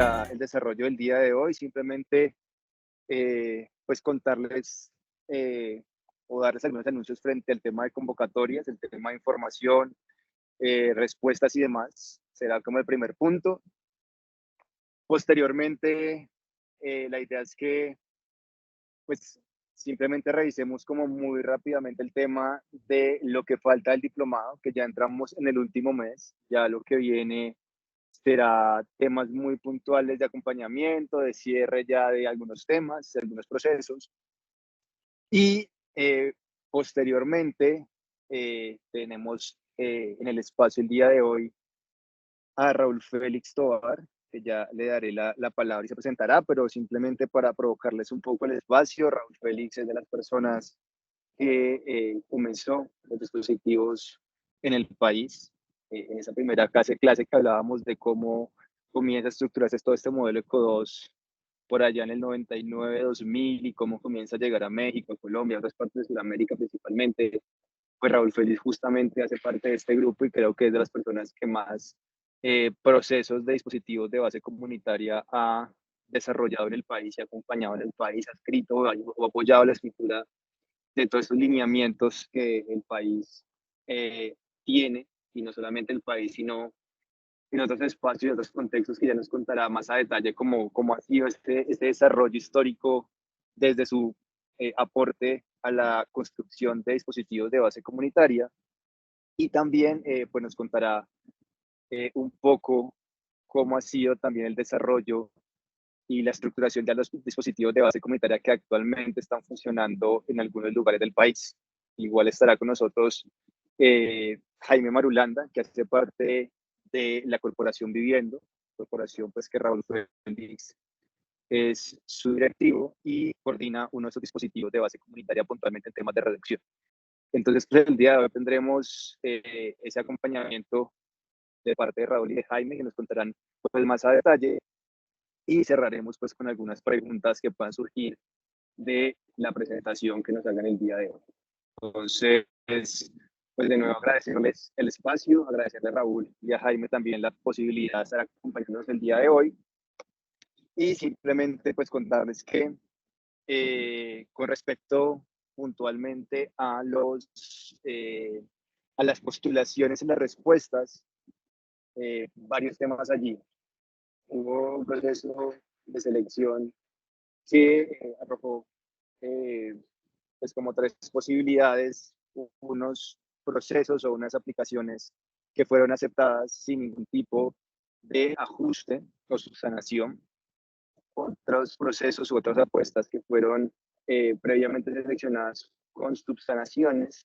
para el desarrollo del día de hoy. Simplemente pues contarles o darles algunos anuncios frente al tema de convocatorias, el tema de información, respuestas y demás. Será como el primer punto. Posteriormente, la idea es que pues simplemente revisemos como muy rápidamente el tema de lo que falta del diplomado, que ya entramos en el último mes. Ya lo que viene será temas muy puntuales de acompañamiento, de cierre ya de algunos temas, de algunos procesos. Y posteriormente tenemos en el espacio el día de hoy a Raúl Félix Tovar, que ya le daré la palabra y se presentará, pero simplemente para provocarles un poco el espacio. Raúl Félix es de las personas que comenzó los dispositivos en el país. En esa primera clase que hablábamos de cómo comienza a estructurarse todo este modelo ECO2 por allá en el 99, 2000 y cómo comienza a llegar a México, a Colombia, a otras partes de Sudamérica principalmente. Pues Raúl Félix justamente hace parte de este grupo y creo que es de las personas que más procesos de dispositivos de base comunitaria ha desarrollado en el país y ha acompañado en el país, ha escrito o apoyado la escritura de todos estos lineamientos que el país tiene, y no solamente el país, sino en otros espacios y otros contextos que ya nos contará más a detalle cómo ha sido este desarrollo histórico desde su aporte a la construcción de dispositivos de base comunitaria. Y también pues nos contará un poco cómo ha sido también el desarrollo y la estructuración de los dispositivos de base comunitaria que actualmente están funcionando en algunos lugares del país. Igual estará con nosotros Jaime Marulanda, que hace parte de la Corporación Viviendo, corporación pues que Raúl Félix es su directivo y coordina uno de esos dispositivos de base comunitaria puntualmente en temas de reducción. Entonces, pues, el día de hoy tendremos ese acompañamiento de parte de Raúl y de Jaime, que nos contarán pues, más a detalle, y cerraremos pues con algunas preguntas que puedan surgir de la presentación que nos hagan el día de hoy. Entonces, pues de nuevo agradecerles el espacio, agradecerle a Raúl y a Jaime también la posibilidad de estar acompañándonos el día de hoy, y simplemente pues contarles que con respecto puntualmente a a las postulaciones y las respuestas, varios temas allí. Hubo un proceso de selección que arrojó pues como tres posibilidades, unos procesos o unas aplicaciones que fueron aceptadas sin ningún tipo de ajuste o subsanación, otros procesos u otras apuestas que fueron previamente seleccionadas con subsanaciones,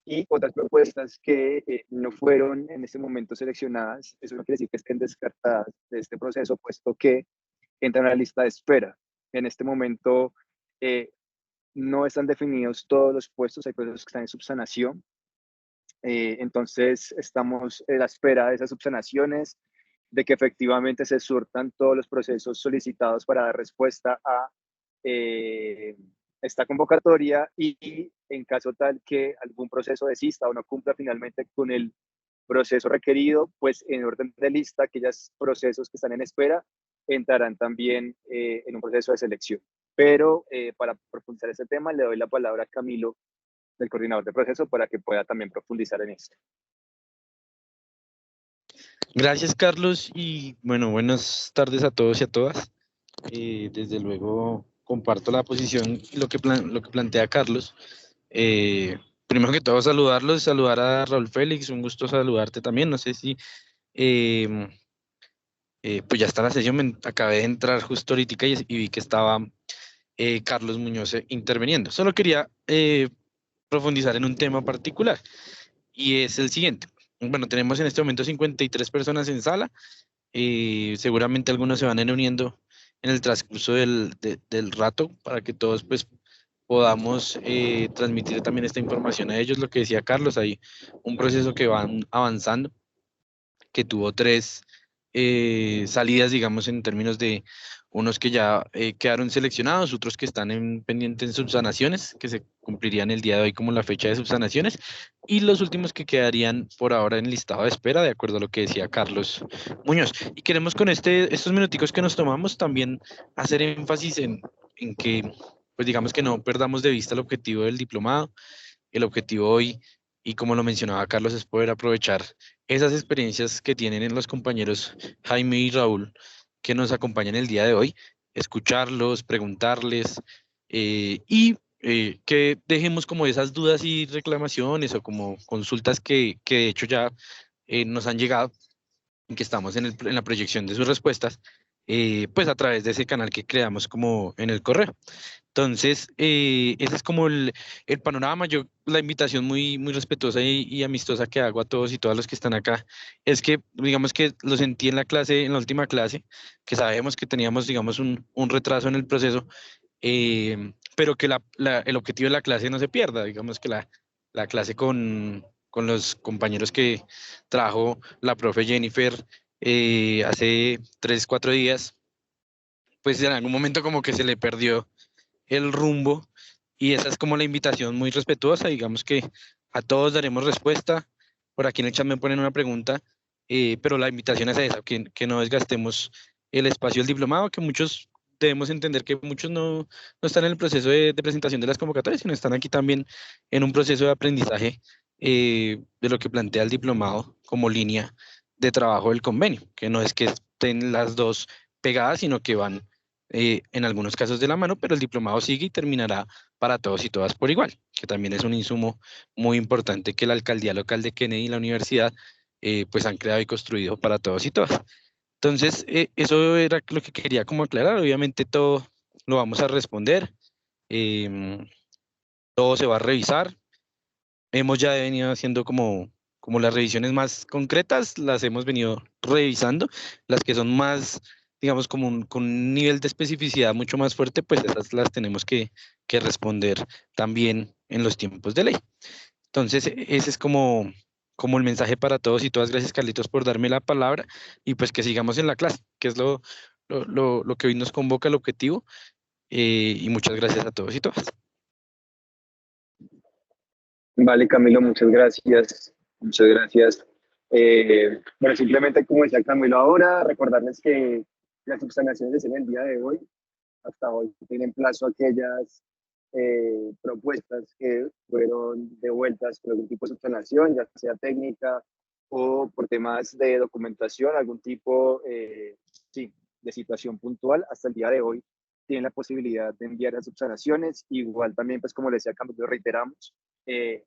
y otras propuestas que no fueron en este momento seleccionadas. Eso no quiere decir que estén descartadas de este proceso, puesto que entran a la lista de espera. En este momento no están definidos todos los puestos, hay procesos que están en subsanación. Entonces estamos a la espera de esas subsanaciones, de que efectivamente se surtan todos los procesos solicitados para dar respuesta a esta convocatoria, y en caso tal que algún proceso desista o no cumpla finalmente con el proceso requerido, pues en orden de lista, aquellos procesos que están en espera entrarán también en un proceso de selección. Pero para profundizar este tema, le doy la palabra a Camilo, del coordinador de proceso, para que pueda también profundizar en esto. Gracias, Carlos, y bueno, buenas tardes a todos y a todas. Desde luego comparto la posición y lo que plantea Carlos. Primero que todo, saludar a Raúl Félix, un gusto saludarte también. No sé si pues ya está la sesión, acabé de entrar justo ahorita y vi que estaba Carlos Muñoz interviniendo. Solo quería profundizar en un tema particular, y es el siguiente. Bueno, tenemos en este momento 53 personas en sala. Seguramente algunos se van a ir uniendo en el transcurso del rato para que todos pues podamos transmitir también esta información a ellos. Lo que decía Carlos, hay un proceso que va avanzando, que tuvo tres salidas, digamos, en términos de unos que ya quedaron seleccionados, otros que están pendientes en subsanaciones, que se cumplirían el día de hoy como la fecha de subsanaciones, y los últimos que quedarían por ahora en listado de espera, de acuerdo a lo que decía Carlos Muñoz. Y queremos con estos minuticos que nos tomamos también hacer énfasis en que, pues digamos que no perdamos de vista el objetivo del diplomado. El objetivo hoy, y como lo mencionaba Carlos, es poder aprovechar esas experiencias que tienen en los compañeros Jaime y Raúl que nos acompañan el día de hoy, escucharlos, preguntarles que dejemos como esas dudas y reclamaciones o como consultas que de hecho ya nos han llegado y que estamos en la proyección de sus respuestas, pues a través de ese canal que creamos como en el correo. Entonces, ese es como el panorama. Yo, la invitación muy, muy respetuosa y amistosa que hago a todos y todas los que están acá, es que, digamos que lo sentí en la clase, en la última clase, que sabemos que teníamos, digamos, un retraso en el proceso, pero que el objetivo de la clase no se pierda, digamos que la clase con los compañeros que trajo la profe Jennifer hace 3, 4 días, pues en algún momento como que se le perdió el rumbo y esa es como la invitación muy respetuosa, digamos que a todos daremos respuesta, por aquí en el chat me ponen una pregunta, pero la invitación es esa, que no desgastemos el espacio del diplomado, que muchos debemos entender que muchos no están en el proceso de presentación de las convocatorias, sino están aquí también en un proceso de aprendizaje de lo que plantea el diplomado como línea de trabajo del convenio, que no es que estén las dos pegadas, sino que van en algunos casos de la mano, pero el diplomado sigue y terminará para todos y todas por igual, que también es un insumo muy importante que la alcaldía local de Kennedy y la universidad pues han creado y construido para todos y todas. Entonces, eso era lo que quería como aclarar. Obviamente todo lo vamos a responder, em, todo se va a revisar. Hemos ya venido haciendo como las revisiones más concretas, las hemos venido revisando, las que son más, digamos, con un nivel de especificidad mucho más fuerte, pues esas las tenemos que responder también en los tiempos de ley. Entonces, ese es como el mensaje para todos y todas. Gracias, Carlitos, por darme la palabra y pues que sigamos en la clase, que es lo que hoy nos convoca, el objetivo, y muchas gracias a todos y todas. Vale, Camilo, muchas gracias. Muchas gracias. Bueno, simplemente como decía Camilo ahora, recordarles que las subsanaciones en el día de hoy, hasta hoy, tienen plazo aquellas propuestas que fueron devueltas por algún tipo de subsanación, ya sea técnica o por temas de documentación, algún tipo sí, de situación puntual, hasta el día de hoy tienen la posibilidad de enviar las subsanaciones. Igual también, pues como les decía Camilo, reiteramos,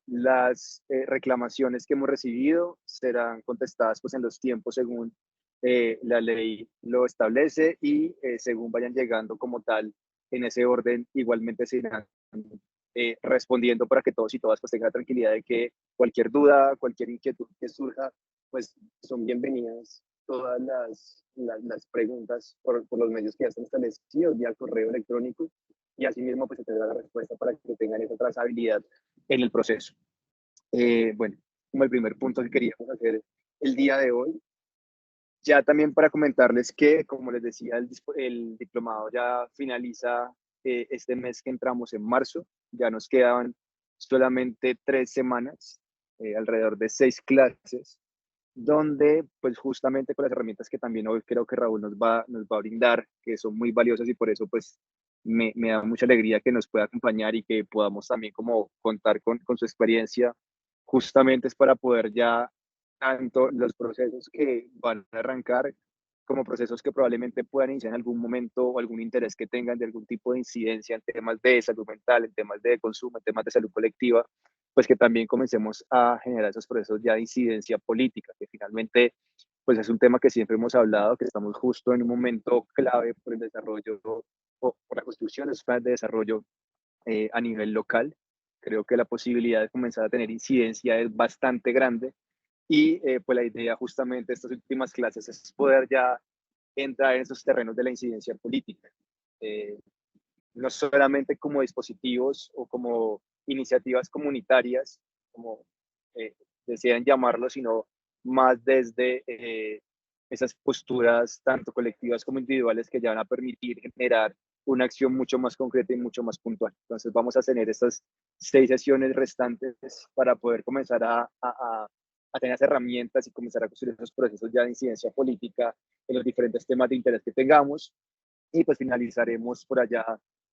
las reclamaciones que hemos recibido serán contestadas pues en los tiempos según la ley lo establece y según vayan llegando como tal en ese orden, igualmente se irán respondiendo para que todos y todas pues tengan la tranquilidad de que cualquier duda, cualquier inquietud que surja, pues son bienvenidas todas las preguntas por los medios que ya están establecidos, vía correo electrónico, y asimismo pues se tendrá la respuesta para que tengan esa trazabilidad en el proceso. Bueno, como el primer punto que queríamos hacer el día de hoy, ya también para comentarles que, como les decía, el diplomado ya finaliza este mes que entramos en marzo, ya nos quedaban solamente 3 semanas, alrededor de 6 clases, donde pues justamente con las herramientas que también hoy creo que Raúl nos va a brindar, que son muy valiosas y por eso pues me da mucha alegría que nos pueda acompañar y que podamos también como contar con su experiencia, justamente es para poder ya tanto los procesos que van a arrancar como procesos que probablemente puedan iniciar en algún momento o algún interés que tengan de algún tipo de incidencia en temas de salud mental, en temas de consumo, en temas de salud colectiva, pues que también comencemos a generar esos procesos ya de incidencia política, que finalmente pues es un tema que siempre hemos hablado, que estamos justo en un momento clave por el desarrollo o por la construcción de esos planes de desarrollo a nivel local. Creo que la posibilidad de comenzar a tener incidencia es bastante grande y pues la idea justamente de estas últimas clases es poder ya entrar en esos terrenos de la incidencia política. Eh, no solamente como dispositivos o como iniciativas comunitarias, como eh, desean llamarlo, sino más desde esas posturas tanto colectivas como individuales que ya van a permitir generar una acción mucho más concreta y mucho más puntual. Entonces vamos a tener estas 6 sesiones restantes para poder comenzar a tener las herramientas y comenzar a construir esos procesos ya de incidencia política en los diferentes temas de interés que tengamos. Y pues finalizaremos por allá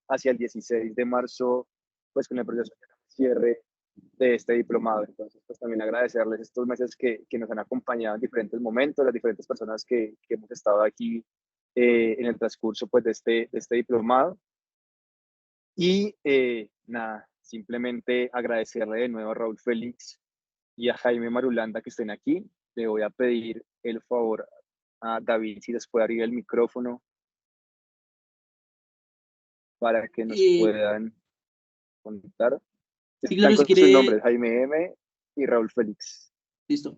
hacia el 16 de marzo, pues con el proceso de cierre de este diplomado. Entonces, pues también agradecerles estos meses que nos han acompañado en diferentes momentos, las diferentes personas que hemos estado aquí en el transcurso pues, de este diplomado. Y nada, simplemente agradecerle de nuevo a Raúl Félix y a Jaime Marulanda que estén aquí. Le voy a pedir el favor a David si les puede abrir el micrófono para que nos puedan contar. Sí, Están claro, si con sus quiere... nombres, Jaime M. y Raúl Félix. Listo.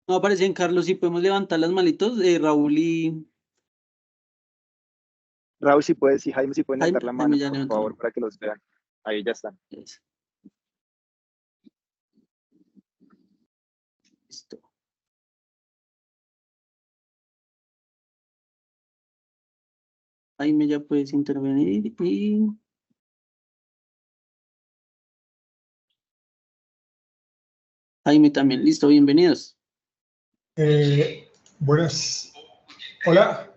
No aparecen, Carlos, si podemos levantar las manitos de Raúl y... Raúl, si puedes, y Jaime, si pueden levantar la mano, ya por levantó. favor, para que los vean. Ahí ya están. Listo. Jaime, ya puedes intervenir y... Jaime también, listo, bienvenidos. Buenas. Hola,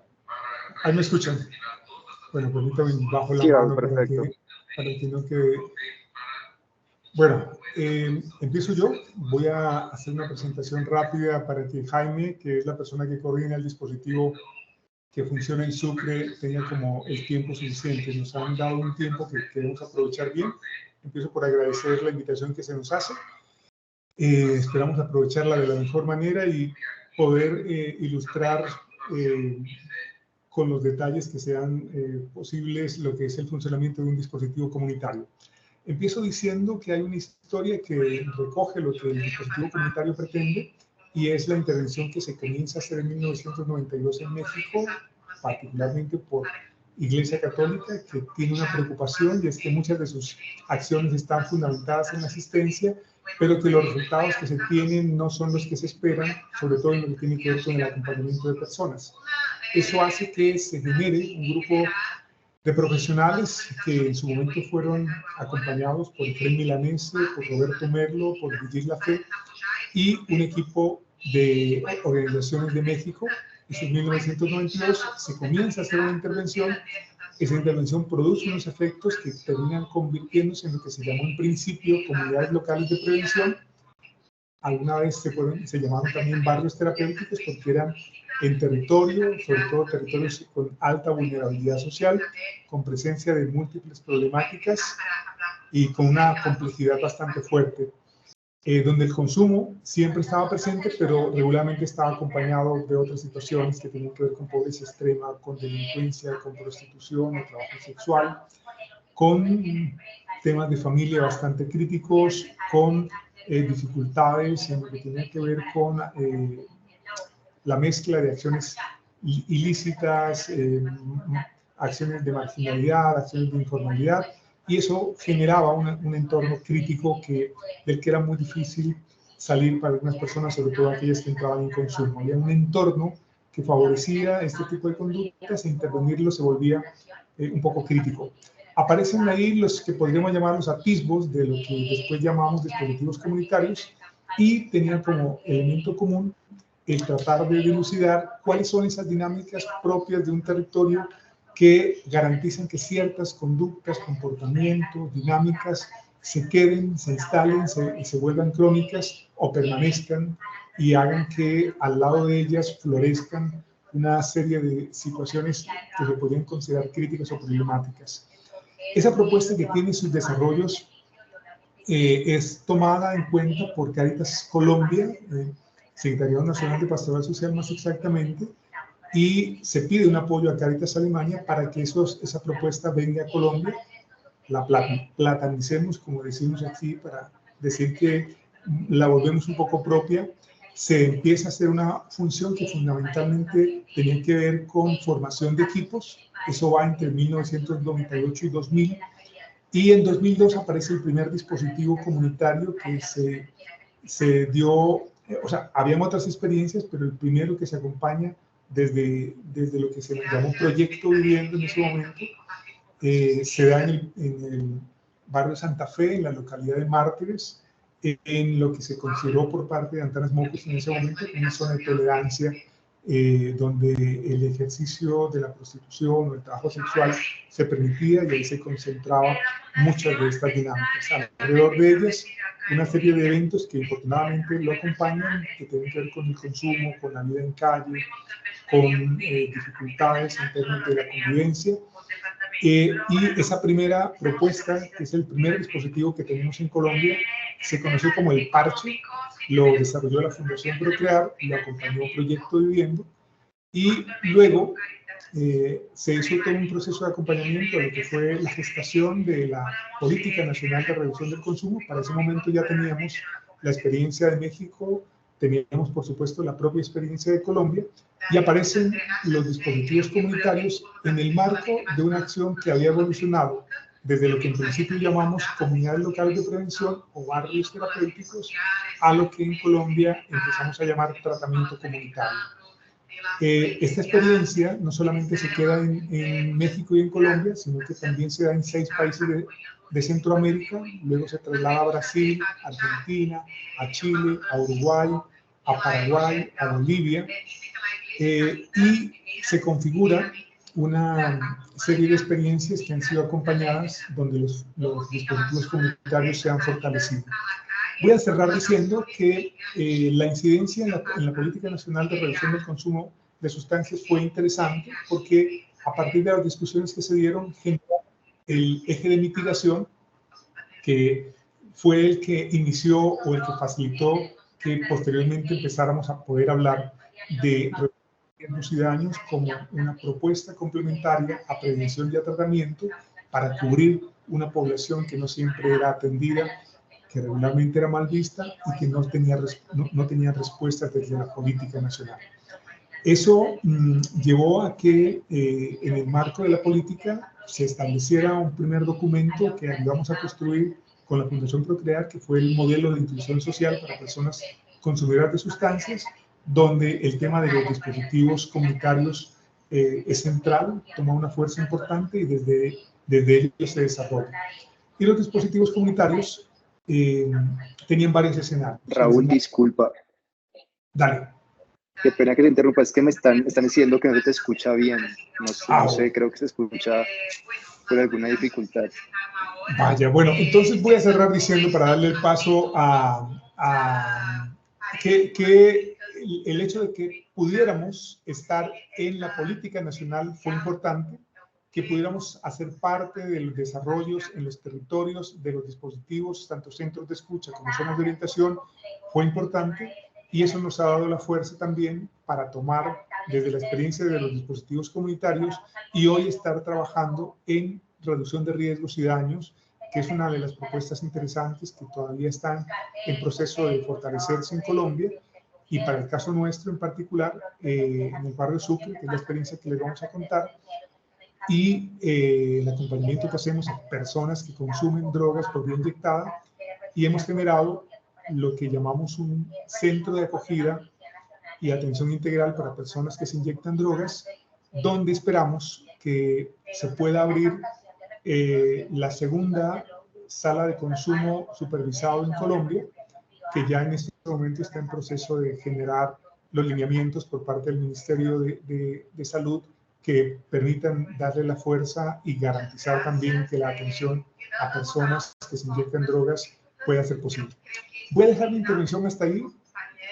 ahí me escuchan. Bueno, permítame bajo la Sí, Raúl, mano perfecto. para que no quede. Bueno, empiezo yo. Voy a hacer una presentación rápida para que Jaime, que es la persona que coordina el dispositivo que funciona en Sucre, tenga como el tiempo suficiente. Nos han dado un tiempo que queremos aprovechar bien. Empiezo por agradecer la invitación que se nos hace. Esperamos aprovecharla de la mejor manera y poder ilustrar con los detalles que sean posibles lo que es el funcionamiento de un dispositivo comunitario. Empiezo diciendo que hay una historia que recoge lo que el dispositivo comunitario pretende y es la intervención que se comienza a hacer en 1992 en México, particularmente por Iglesia Católica, que tiene una preocupación y es que muchas de sus acciones están fundamentadas en la asistencia, pero que los resultados que se tienen no son los que se esperan, sobre todo en lo que tiene que ver con el acompañamiento de personas. Eso hace que se genere un grupo de profesionales que en su momento fueron acompañados por Efraín Milanese, por Roberto Merlo, por Vivir la Fe y un equipo de organizaciones de México. En 1992 se comienza a hacer una intervención. Esa intervención produce unos efectos que terminan convirtiéndose en lo que se llamó en principio comunidades locales de prevención. Alguna vez se llamaron también barrios terapéuticos porque eran en territorio, sobre todo territorios con alta vulnerabilidad social, con presencia de múltiples problemáticas y con una complejidad bastante fuerte, donde el consumo siempre estaba presente, pero regularmente estaba acompañado de otras situaciones que tenían que ver con pobreza extrema, con delincuencia, con prostitución o trabajo sexual, con temas de familia bastante críticos, con dificultades en lo que tiene que ver con la mezcla de acciones ilícitas, acciones de marginalidad, acciones de informalidad, y eso generaba un entorno crítico del que era muy difícil salir para algunas personas, sobre todo aquellas que entraban en consumo. Había un entorno que favorecía este tipo de conductas e intervenirlo se volvía un poco crítico. Aparecen ahí los que podríamos llamar los atisbos de lo que después llamamos dispositivos comunitarios y tenían como elemento común el tratar de dilucidar cuáles son esas dinámicas propias de un territorio que garantizan que ciertas conductas, comportamientos, dinámicas se queden, se instalen, se vuelvan crónicas o permanezcan y hagan que al lado de ellas florezcan una serie de situaciones que se podrían considerar críticas o problemáticas. Esa propuesta que tiene sus desarrollos es tomada en cuenta por Cáritas Colombia, Secretaría Nacional de Pastoral Social más exactamente, y se pide un apoyo a Cáritas Alemania para que esa propuesta venga a Colombia, la platanicemos, como decimos aquí, para decir que la volvemos un poco propia. Se empieza a hacer una función que fundamentalmente tenía que ver con formación de equipos. Eso va entre 1998 y 2000. Y en 2002 aparece el primer dispositivo comunitario que se dio, o sea, habían otras experiencias, pero el primero que se acompaña desde lo que se llamó Proyecto Vivienda en ese momento, se da en el barrio Santa Fe, en la localidad de Mártires, en lo que se consideró por parte de Antanas Mocos en ese momento una zona de tolerancia, donde el ejercicio de la prostitución o el trabajo sexual se permitía, y ahí se concentraba muchas de estas dinámicas. Alrededor de ellas, una serie de eventos que afortunadamente lo acompañan, que tienen que ver con el consumo, con la vida en calle, con dificultades en términos de la convivencia. Y esa primera propuesta, que es el primer dispositivo que tenemos en Colombia, se conoció como el Parche, lo desarrolló la Fundación Procrear, lo acompañó Proyecto Viviendo, y luego se hizo todo un proceso de acompañamiento a lo que fue la gestación de la Política Nacional de Reducción del Consumo. Para ese momento ya teníamos la experiencia de México, teníamos por supuesto la propia experiencia de Colombia, y aparecen los dispositivos comunitarios en el marco de una acción que había evolucionado desde lo que en principio llamamos comunidades locales de prevención o barrios terapéuticos, a lo que en Colombia empezamos a llamar tratamiento comunitario. Esta experiencia no solamente se queda en México y en Colombia, sino que también se da en 6 países de Centroamérica, luego se traslada a Brasil, Argentina, a Chile, a Uruguay, a Paraguay, a Bolivia, y se configura una serie de experiencias que han sido acompañadas donde los dispositivos comunitarios se han fortalecido. Voy a cerrar diciendo que la incidencia en la Política Nacional de Reducción del Consumo de Sustancias fue interesante, porque a partir de las discusiones que se dieron, generó el eje de mitigación, que fue el que inició o el que facilitó que posteriormente empezáramos a poder hablar de riesgos y daños como una propuesta complementaria a prevención y a tratamiento para cubrir una población que no siempre era atendida, que regularmente era mal vista y que no tenía respuestas desde la política nacional. Eso llevó a que en el marco de la política se estableciera un primer documento que ayudamos a construir con la Fundación Procrear, que fue el modelo de inclusión social para personas consumidoras de sustancias, donde el tema de los dispositivos comunitarios es central, toma una fuerza importante y desde ellos se desarrolla. Y los dispositivos comunitarios tenían varios escenarios. Raúl, disculpa. Dale. Qué pena que te interrumpa, es que me están diciendo que no se te escucha bien. No sé, creo que se escucha por alguna dificultad. Vaya, bueno, entonces voy a cerrar diciendo, para darle el paso que el hecho de que pudiéramos estar en la política nacional fue importante, que pudiéramos hacer parte de los desarrollos en los territorios de los dispositivos, tanto centros de escucha como zonas de orientación, fue importante, y eso nos ha dado la fuerza también para tomar desde la experiencia de los dispositivos comunitarios y hoy estar trabajando en reducción de riesgos y daños, que es una de las propuestas interesantes que todavía están en proceso de fortalecerse en Colombia. Y para el caso nuestro en particular, en el barrio Sucre, que es la experiencia que les vamos a contar, y el acompañamiento que hacemos a personas que consumen drogas por vía inyectada, y hemos generado lo que llamamos un centro de acogida y atención integral para personas que se inyectan drogas, donde esperamos que se pueda abrir la segunda sala de consumo supervisado en Colombia, que ya en este momento está en proceso de generar los lineamientos por parte del Ministerio de Salud que permitan darle la fuerza y garantizar también que la atención a personas que se inyectan drogas pueda ser posible. Voy a dejar mi intervención hasta ahí.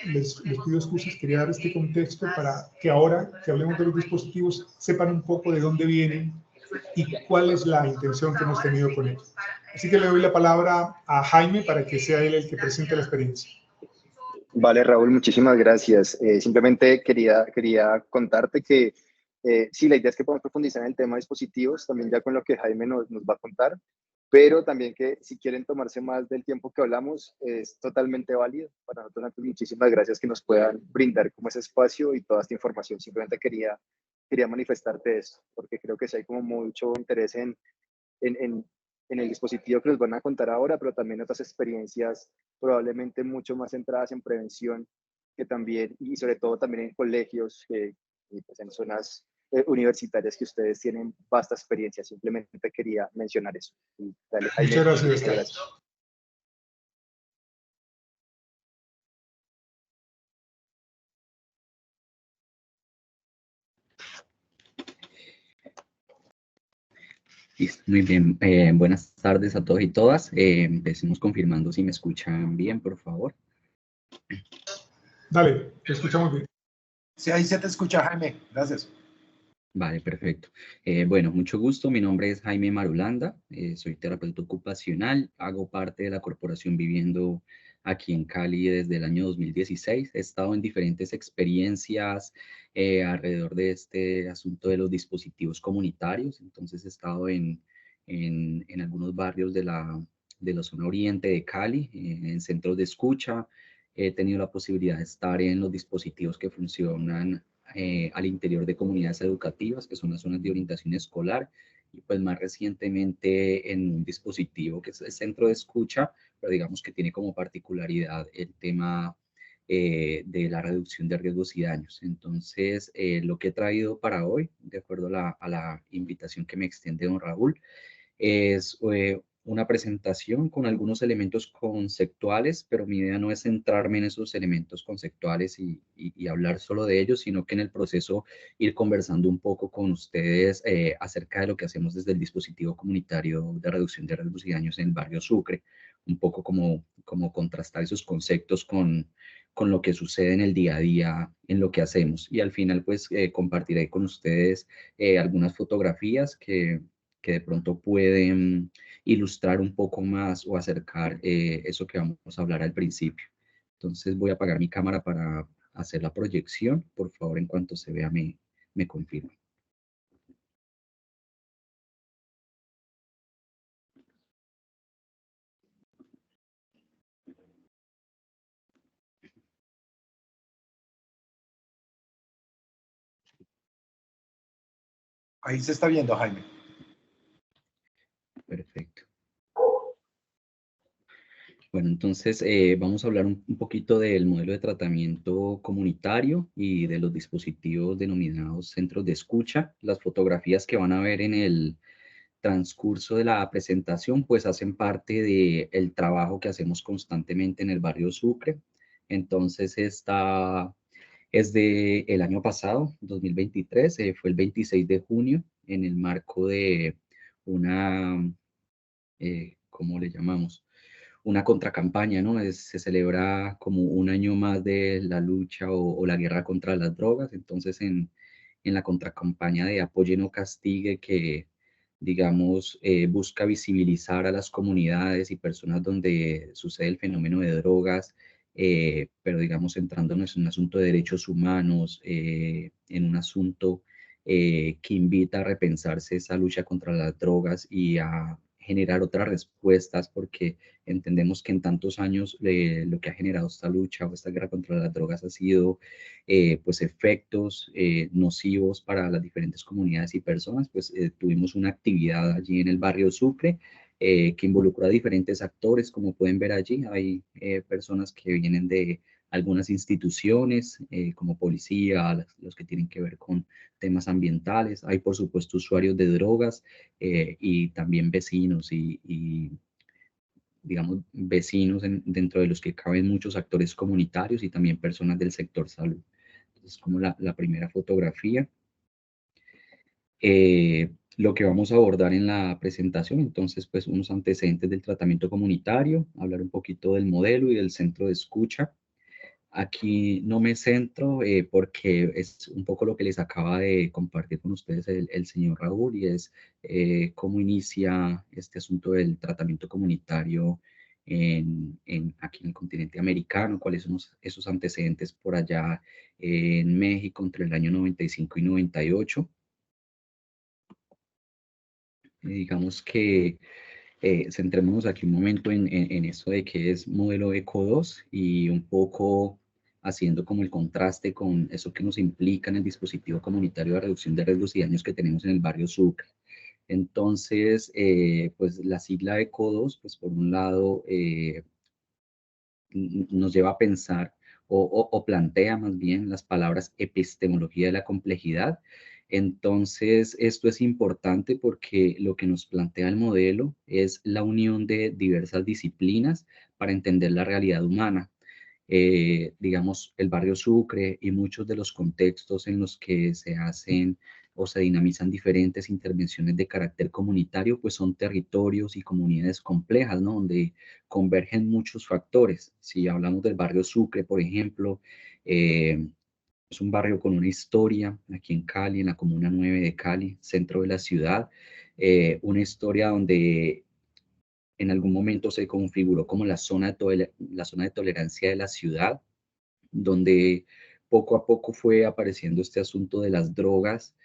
Les pido excusas, quería dar este contexto para que ahora que hablemos de los dispositivos sepan un poco de dónde vienen y cuál es la intención que hemos tenido con ellos. Así que le doy la palabra a Jaime para que sea él el que presente la experiencia. Vale, Raúl, muchísimas gracias. Simplemente quería contarte que sí, la idea es que podamos profundizar en el tema de dispositivos, también ya con lo que Jaime nos va a contar, pero también que si quieren tomarse más del tiempo que hablamos, es totalmente válido. Para nosotros, muchísimas gracias que nos puedan brindar como ese espacio y toda esta información. Simplemente quería manifestarte eso, porque creo que sí hay como mucho interés en, en, en el dispositivo que nos van a contar ahora, pero también otras experiencias probablemente mucho más centradas en prevención, que también, y sobre todo también en colegios, y pues en zonas universitarias que ustedes tienen vasta experiencia. Simplemente quería mencionar eso. Y dale, Jaime, Muchas gracias. muchas gracias. Listo, muy bien. Buenas tardes a todos y todas. Empecemos confirmando si me escuchan bien, por favor. Dale, te escuchamos bien. Sí, ahí se te escucha, Jaime. Gracias. Vale, perfecto. Bueno, mucho gusto. Mi nombre es Jaime Marulanda. Soy terapeuta ocupacional. Hago parte de la corporación viviendo aquí en Cali desde el año 2016. He estado en diferentes experiencias alrededor de este asunto de los dispositivos comunitarios. Entonces he estado en algunos barrios de la zona oriente de Cali, en centros de escucha. He tenido la posibilidad de estar en los dispositivos que funcionan al interior de comunidades educativas, que son las zonas de orientación escolar, y pues más recientemente en un dispositivo que es el centro de escucha, pero digamos que tiene como particularidad el tema de la reducción de riesgos y daños. Entonces, lo que he traído para hoy, de acuerdo a la invitación que me extiende don Raúl, es una presentación con algunos elementos conceptuales, pero mi idea no es centrarme en esos elementos conceptuales y hablar solo de ellos, sino que en el proceso ir conversando un poco con ustedes acerca de lo que hacemos desde el dispositivo comunitario de reducción de riesgos y daños en el barrio Sucre, un poco como contrastar esos conceptos con lo que sucede en el día a día, en lo que hacemos. Y al final, pues, compartiré con ustedes algunas fotografías que de pronto pueden ilustrar un poco más o acercar eso que vamos a hablar al principio. Entonces voy a apagar mi cámara para hacer la proyección. Por favor, en cuanto se vea, me confirma. Ahí se está viendo, Jaime. Perfecto. Bueno, entonces vamos a hablar un poquito del modelo de tratamiento comunitario y de los dispositivos denominados centros de escucha. Las fotografías que van a ver en el transcurso de la presentación, pues hacen parte del trabajo que hacemos constantemente en el barrio Sucre. Entonces, esta es del año pasado, 2023, fue el 26 de junio, en el marco de una, ¿cómo le llamamos? Una contracampaña, ¿no? Se celebra como un año más de la lucha o la guerra contra las drogas. Entonces, en la contracampaña de Apoye No Castigue, que, digamos, busca visibilizar a las comunidades y personas donde sucede el fenómeno de drogas, pero, digamos, centrándonos en un asunto de derechos humanos, en un asunto que invita a repensarse esa lucha contra las drogas y a generar otras respuestas, porque entendemos que en tantos años lo que ha generado esta lucha o esta guerra contra las drogas ha sido pues efectos nocivos para las diferentes comunidades y personas. Pues tuvimos una actividad allí en el barrio Sucre que involucró a diferentes actores, como pueden ver allí. Hay personas que vienen de algunas instituciones como policía, los que tienen que ver con temas ambientales. Hay, por supuesto, usuarios de drogas y también vecinos y digamos, vecinos dentro de los que caben muchos actores comunitarios y también personas del sector salud. Entonces, como la primera fotografía. Lo que vamos a abordar en la presentación, entonces, pues, unos antecedentes del tratamiento comunitario, hablar un poquito del modelo y del centro de escucha. Aquí no me centro porque es un poco lo que les acaba de compartir con ustedes el señor Raúl, y es cómo inicia este asunto del tratamiento comunitario aquí en el continente americano, cuáles son esos antecedentes por allá en México entre el año 95 y 98. Digamos que centrémonos aquí un momento en eso de qué es modelo ECO 2 y un poco haciendo como el contraste con eso que nos implica en el dispositivo comunitario de reducción de riesgos y daños que tenemos en el barrio Sucre. Entonces, pues la sigla ECO 2, pues por un lado, nos lleva a pensar o plantea más bien las palabras epistemología de la complejidad. Entonces, esto es importante porque lo que nos plantea el modelo es la unión de diversas disciplinas para entender la realidad humana. Digamos, el barrio Sucre y muchos de los contextos en los que se hacen o se dinamizan diferentes intervenciones de carácter comunitario, pues son territorios y comunidades complejas, ¿no? Donde convergen muchos factores. Si hablamos del barrio Sucre, por ejemplo, es un barrio con una historia aquí en Cali, en la Comuna 9 de Cali, centro de la ciudad, una historia donde en algún momento se configuró como la zona de tolerancia de la ciudad, donde poco a poco fue apareciendo este asunto de las drogas,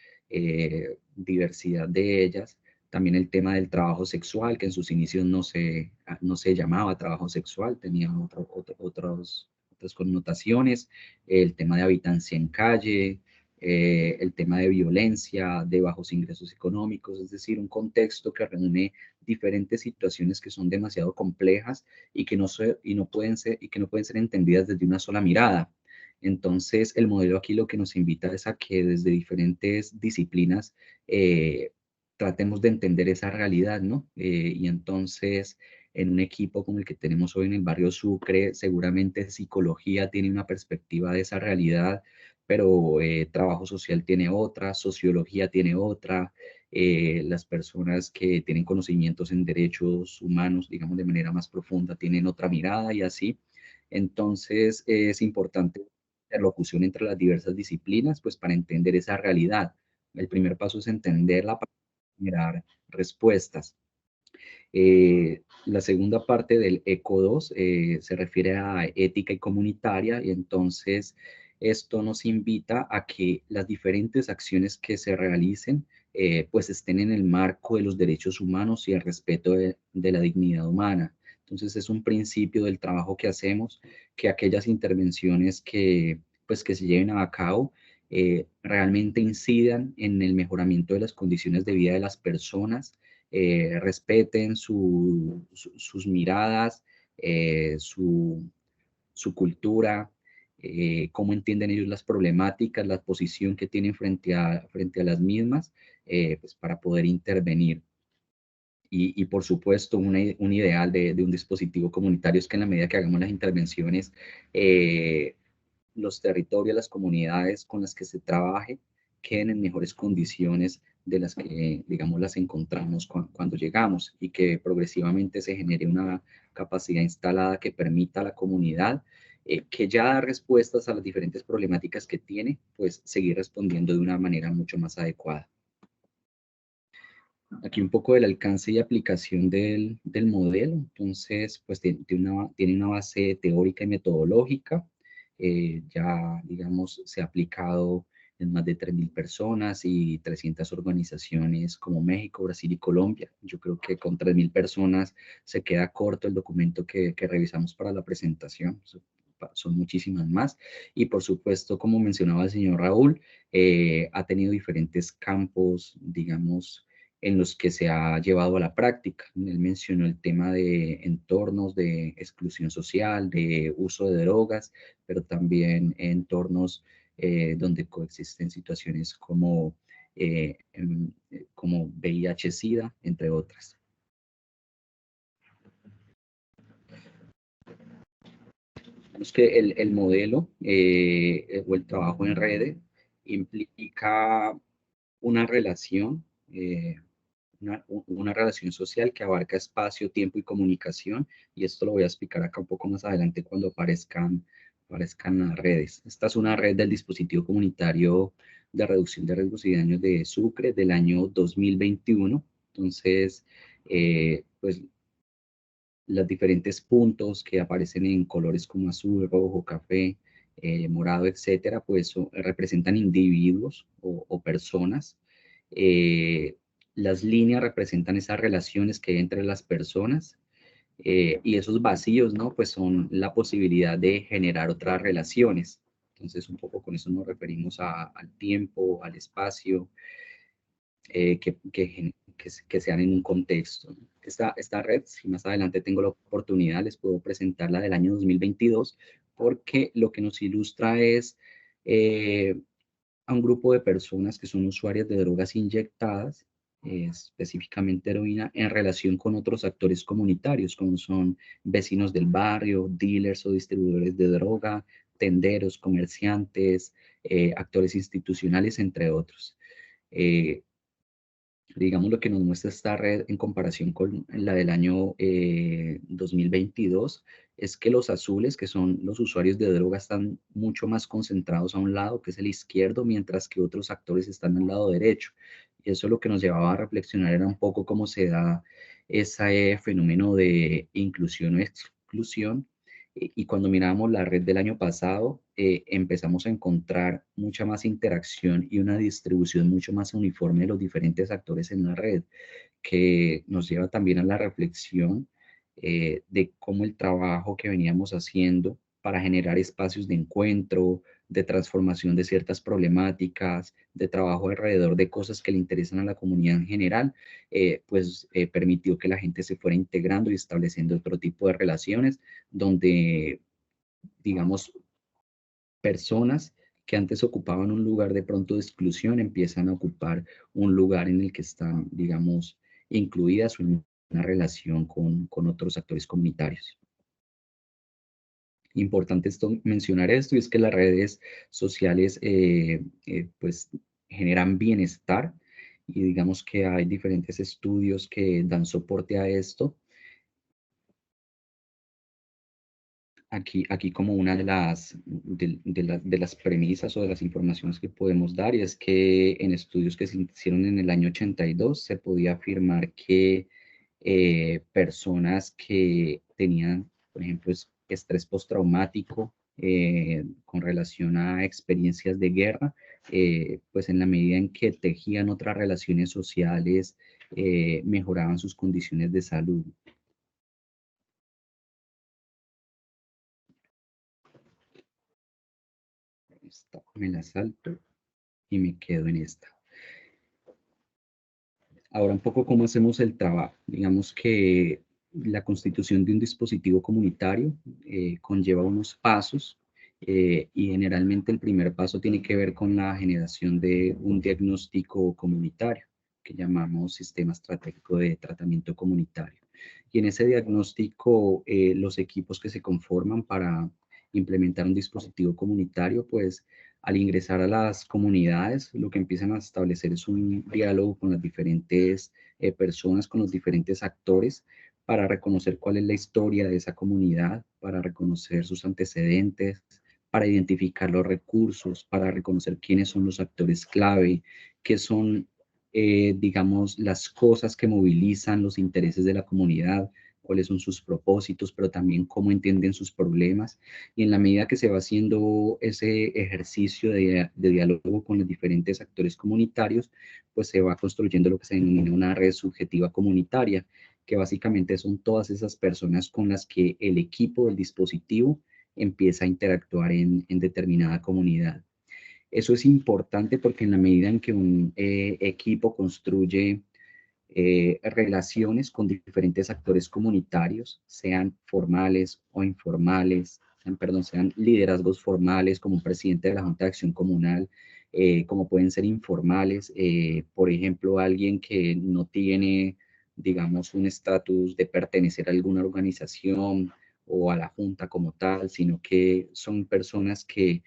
diversidad de ellas, también el tema del trabajo sexual, que en sus inicios no se llamaba trabajo sexual, tenía otras connotaciones, el tema de habitancia en calle, el tema de violencia, de bajos ingresos económicos, es decir, un contexto que reúne diferentes situaciones que son demasiado complejas y que no pueden ser entendidas desde una sola mirada. Entonces, el modelo aquí lo que nos invita es a que desde diferentes disciplinas tratemos de entender esa realidad, ¿no? Y entonces, en un equipo como el que tenemos hoy en el barrio Sucre, seguramente psicología tiene una perspectiva de esa realidad, pero trabajo social tiene otra, sociología tiene otra, las personas que tienen conocimientos en derechos humanos, digamos de manera más profunda, tienen otra mirada y así. Entonces es importante la interlocución entre las diversas disciplinas, pues para entender esa realidad. El primer paso es entenderla para generar respuestas. La segunda parte del ECO 2 se refiere a ética y comunitaria, y entonces esto nos invita a que las diferentes acciones que se realicen pues estén en el marco de los derechos humanos y el respeto de la dignidad humana. Entonces es un principio del trabajo que hacemos, que aquellas intervenciones pues, que se lleven a cabo realmente incidan en el mejoramiento de las condiciones de vida de las personas, respeten sus miradas, su cultura, cómo entienden ellos las problemáticas, la posición que tienen frente a las mismas, pues para poder intervenir. Y por supuesto, un ideal de un dispositivo comunitario es que en la medida que hagamos las intervenciones, los territorios, las comunidades con las que se trabaje, queden en mejores condiciones de las que, digamos, las encontramos cuando llegamos, y que progresivamente se genere una capacidad instalada que permita a la comunidad que ya da respuestas a las diferentes problemáticas que tiene, pues seguir respondiendo de una manera mucho más adecuada. Aquí un poco del alcance y aplicación del modelo. Entonces, pues tiene una base teórica y metodológica. Ya, digamos, se ha aplicado en más de 3.000 personas y 300 organizaciones como México, Brasil y Colombia. Yo creo que con 3.000 personas se queda corto el documento que revisamos para la presentación. Son muchísimas más. Y por supuesto, como mencionaba el señor Raúl, ha tenido diferentes campos, digamos, en los que se ha llevado a la práctica. Él mencionó el tema de entornos de exclusión social, de uso de drogas, pero también entornos donde coexisten situaciones como VIH-Sida, entre otras. Es que el modelo o el trabajo en redes implica una relación, una relación social que abarca espacio, tiempo y comunicación, y esto lo voy a explicar acá un poco más adelante cuando aparezcan escanear redes. Esta es una red del dispositivo comunitario de reducción de riesgos y daños de Sucre del año 2021. Entonces, pues los diferentes puntos que aparecen en colores como azul, rojo, café, morado, etcétera, pues representan individuos o personas. Las líneas representan esas relaciones que hay entre las personas. Y esos vacíos, ¿no? Pues son la posibilidad de generar otras relaciones. Entonces, un poco con eso nos referimos al tiempo, al espacio, que sean en un contexto. Esta red, si más adelante tengo la oportunidad, les puedo presentar la del año 2022, porque lo que nos ilustra es a un grupo de personas que son usuarias de drogas inyectadas, específicamente heroína, en relación con otros actores comunitarios, como son vecinos del barrio, dealers o distribuidores de droga, tenderos, comerciantes, actores institucionales, entre otros. Digamos, lo que nos muestra esta red en comparación con la del año 2022 es que los azules, que son los usuarios de droga, están mucho más concentrados a un lado, que es el izquierdo, mientras que otros actores están al lado derecho. Y eso lo que nos llevaba a reflexionar era un poco cómo se da ese fenómeno de inclusión o exclusión. Y cuando mirábamos la red del año pasado, empezamos a encontrar mucha más interacción y una distribución mucho más uniforme de los diferentes actores en la red, que nos lleva también a la reflexión de cómo el trabajo que veníamos haciendo para generar espacios de encuentro, de transformación de ciertas problemáticas, de trabajo alrededor de cosas que le interesan a la comunidad en general, permitió que la gente se fuera integrando y estableciendo otro tipo de relaciones donde, digamos, personas que antes ocupaban un lugar de pronto de exclusión empiezan a ocupar un lugar en el que están, digamos, incluidas en una relación con otros actores comunitarios. Importante mencionar esto, y es que las redes sociales pues generan bienestar, y digamos que hay diferentes estudios que dan soporte a esto. Aquí como una de las premisas o de las informaciones que podemos dar, y es que en estudios que se hicieron en el año 82 se podía afirmar que personas que tenían, por ejemplo, estrés postraumático con relación a experiencias de guerra, pues en la medida en que tejían otras relaciones sociales, mejoraban sus condiciones de salud. Esta me la salto y me quedo en esta. Ahora un poco cómo hacemos el trabajo. Digamos que la constitución de un dispositivo comunitario conlleva unos pasos, y generalmente el primer paso tiene que ver con la generación de un diagnóstico comunitario, que llamamos Sistema Estratégico de Tratamiento Comunitario. Y en ese diagnóstico, los equipos que se conforman para implementar un dispositivo comunitario, pues al ingresar a las comunidades, lo que empiezan a establecer es un diálogo con las diferentes personas, con los diferentes actores, para reconocer cuál es la historia de esa comunidad, para reconocer sus antecedentes, para identificar los recursos, para reconocer quiénes son los actores clave, qué son, digamos, las cosas que movilizan los intereses de la comunidad, cuáles son sus propósitos, pero también cómo entienden sus problemas. Y en la medida que se va haciendo ese ejercicio de diálogo con los diferentes actores comunitarios, pues se va construyendo lo que se denomina una red subjetiva comunitaria, que básicamente son todas esas personas con las que el equipo del dispositivo empieza a interactuar en determinada comunidad. Eso es importante porque en la medida en que un equipo construye relaciones con diferentes actores comunitarios, sean formales o informales, sean liderazgos formales como un presidente de la Junta de Acción Comunal, como pueden ser informales, por ejemplo, alguien que no tiene, digamos, un estatus de pertenecer a alguna organización o a la Junta como tal, sino que son personas que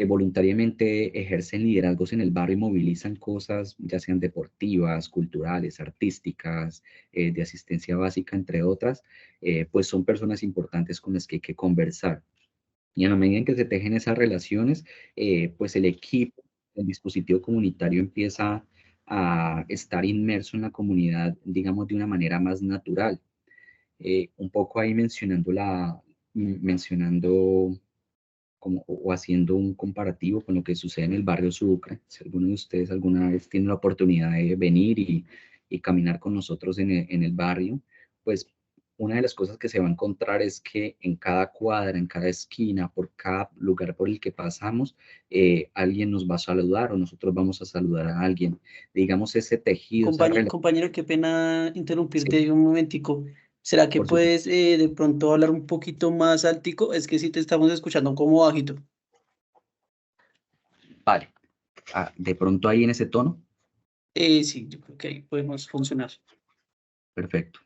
voluntariamente ejercen liderazgos en el barrio y movilizan cosas, ya sean deportivas, culturales, artísticas, de asistencia básica, entre otras, pues son personas importantes con las que hay que conversar. Y en la medida en que se tejen esas relaciones, pues el equipo, el dispositivo comunitario empieza a estar inmerso en la comunidad, digamos, de una manera más natural. Un poco ahí mencionando como, o haciendo un comparativo con lo que sucede en el barrio Sucre. Si alguno de ustedes alguna vez tiene la oportunidad de venir y caminar con nosotros en el barrio, pues una de las cosas que se va a encontrar es que en cada cuadra, en cada esquina, por cada lugar por el que pasamos, alguien nos va a saludar o nosotros vamos a saludar a alguien. Digamos, ese tejido, esa relación. Compañero, qué pena interrumpirte un momentico. ¿Será que Por supuesto. puedes de pronto hablar un poquito más altico? Es que sí te estamos escuchando como bajito. Vale. De pronto ahí en ese tono. Sí, yo creo que ahí podemos funcionar. Perfecto.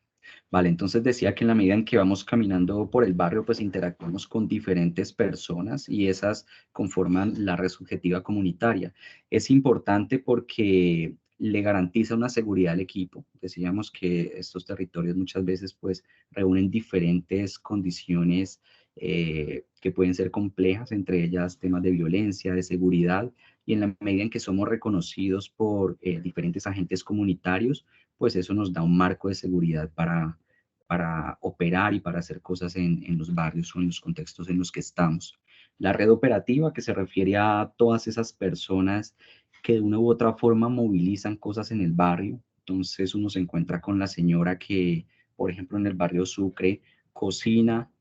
Vale, entonces decía que en la medida en que vamos caminando por el barrio, pues interactuamos con diferentes personas y esas conforman la red subjetiva comunitaria. Es importante porque le garantiza una seguridad al equipo. Decíamos que estos territorios muchas veces pues reúnen diferentes condiciones que pueden ser complejas, entre ellas temas de violencia, de seguridad, y en la medida en que somos reconocidos por diferentes agentes comunitarios, pues eso nos da un marco de seguridad para operar y para hacer cosas en los barrios o en los contextos en los que estamos. La red operativa, que se refiere a todas esas personas que de una u otra forma movilizan cosas en el barrio. Entonces uno se encuentra con la señora que, por ejemplo, en el barrio Sucre, cocina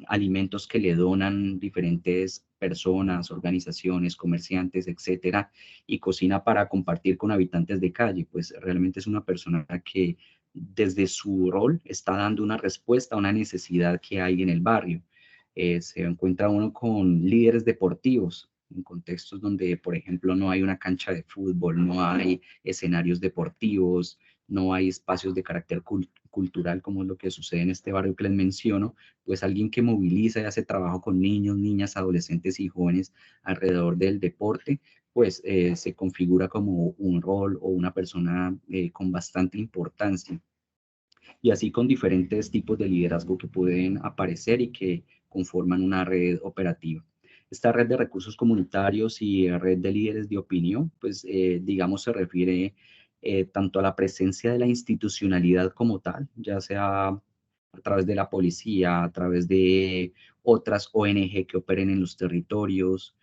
alimentos que le donan diferentes personas, organizaciones, comerciantes, etcétera, y cocina para compartir con habitantes de calle. Pues realmente es una persona que desde su rol está dando una respuesta a una necesidad que hay en el barrio. Se encuentra uno con líderes deportivos en contextos donde, por ejemplo, no hay una cancha de fútbol, no hay escenarios deportivos, no hay espacios de carácter cultural como es lo que sucede en este barrio que les menciono, pues alguien que moviliza y hace trabajo con niños, niñas, adolescentes y jóvenes alrededor del deporte, pues se configura como un rol o una persona con bastante importancia. Y así con diferentes tipos de liderazgo que pueden aparecer y que conforman una red operativa. Esta red de recursos comunitarios y red de líderes de opinión, pues digamos se refiere tanto a la presencia de la institucionalidad como tal, ya sea a través de la policía, a través de otras ONG que operen en los territorios,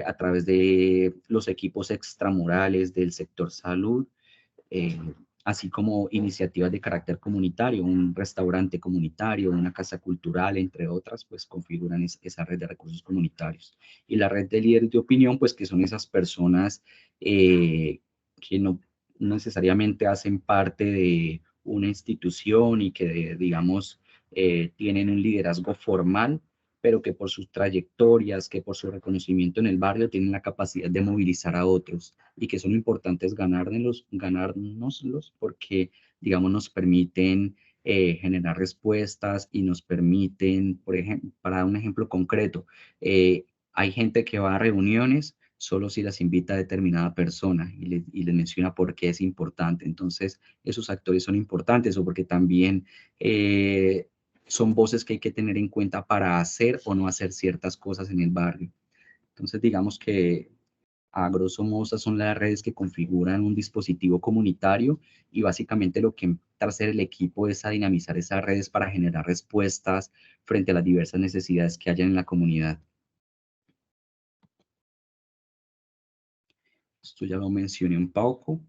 a través de los equipos extramurales del sector salud, eh, así como iniciativas de carácter comunitario, un restaurante comunitario, una casa cultural, entre otras, pues configuran esa red de recursos comunitarios. Y la red de líderes de opinión, pues que son esas personas que no necesariamente hacen parte de una institución y que, digamos, tienen un liderazgo formal, pero que por sus trayectorias, que por su reconocimiento en el barrio, tienen la capacidad de movilizar a otros y que son importantes ganárnoslos porque, digamos, nos permiten generar respuestas y nos permiten, por ejemplo, para un ejemplo concreto, hay gente que va a reuniones solo si las invita a determinada persona y les menciona por qué es importante. Entonces, esos actores son importantes o porque también son voces que hay que tener en cuenta para hacer o no hacer ciertas cosas en el barrio. Entonces, digamos que a grosso modo, esas son las redes que configuran un dispositivo comunitario y básicamente lo que intenta hacer el equipo es a dinamizar esas redes para generar respuestas frente a las diversas necesidades que hayan en la comunidad. Esto ya lo mencioné un poco.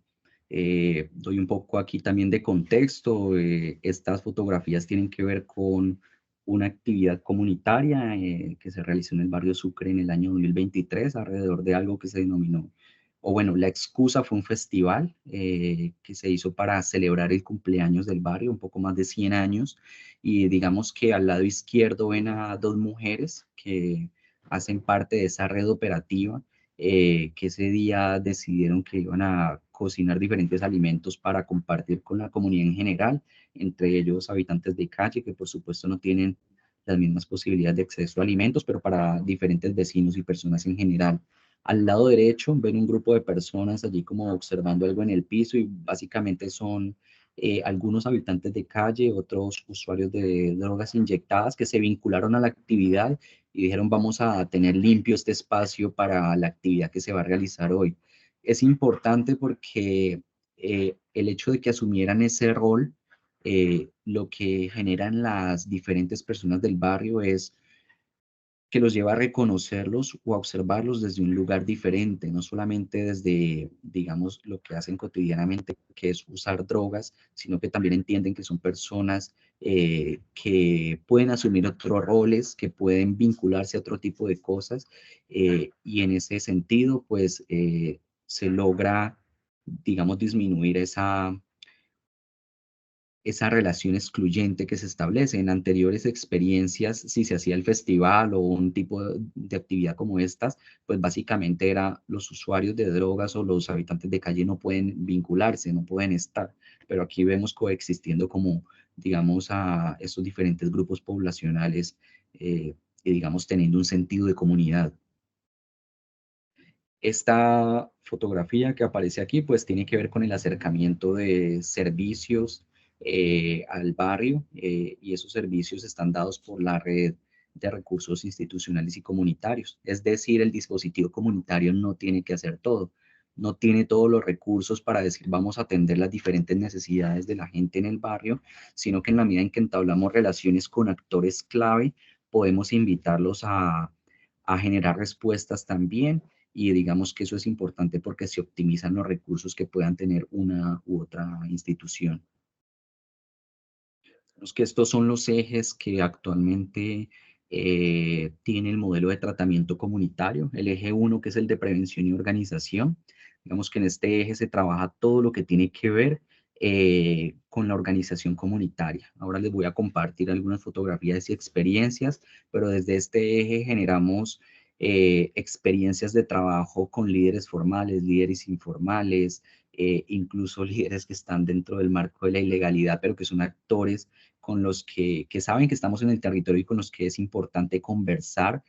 Doy un poco aquí también de contexto. Estas fotografías tienen que ver con una actividad comunitaria que se realizó en el barrio Sucre en el año 2023 alrededor de algo que se denominó, o bueno, la excusa fue un festival que se hizo para celebrar el cumpleaños del barrio, un poco más de 100 años, y digamos que al lado izquierdo ven a dos mujeres que hacen parte de esa red operativa que ese día decidieron que iban a cocinar diferentes alimentos para compartir con la comunidad en general, entre ellos habitantes de calle que por supuesto no tienen las mismas posibilidades de acceso a alimentos, pero para diferentes vecinos y personas en general. Al lado derecho ven un grupo de personas allí como observando algo en el piso y básicamente son algunos habitantes de calle, otros usuarios de drogas inyectadas que se vincularon a la actividad y dijeron vamos a tener limpio este espacio para la actividad que se va a realizar hoy. Es importante porque el hecho de que asumieran ese rol, lo que generan las diferentes personas del barrio es que los lleva a reconocerlos o a observarlos desde un lugar diferente, no solamente desde, digamos, lo que hacen cotidianamente, que es usar drogas, sino que también entienden que son personas que pueden asumir otros roles, que pueden vincularse a otro tipo de cosas, y en ese sentido, pues, se logra, digamos, disminuir esa relación excluyente que se establece. En anteriores experiencias, si se hacía el festival o un tipo de actividad como estas, pues básicamente era los usuarios de drogas o los habitantes de calle no pueden vincularse, no pueden estar, pero aquí vemos coexistiendo como, digamos, a estos diferentes grupos poblacionales y digamos teniendo un sentido de comunidad. Esta fotografía que aparece aquí, pues tiene que ver con el acercamiento de servicios al barrio y esos servicios están dados por la red de recursos institucionales y comunitarios. Es decir, el dispositivo comunitario no tiene que hacer todo, no tiene todos los recursos para decir vamos a atender las diferentes necesidades de la gente en el barrio, sino que en la medida en que entablamos relaciones con actores clave, podemos invitarlos a generar respuestas también y digamos que eso es importante porque se optimizan los recursos que puedan tener una u otra institución. Digamos que estos son los ejes que actualmente tiene el modelo de tratamiento comunitario. El eje 1, que es el de prevención y organización. Digamos que en este eje se trabaja todo lo que tiene que ver con la organización comunitaria. Ahora les voy a compartir algunas fotografías y experiencias, pero desde este eje generamos experiencias de trabajo con líderes formales, líderes informales, incluso líderes que están dentro del marco de la ilegalidad, pero que son actores con los que saben que estamos en el territorio y con los que es importante conversar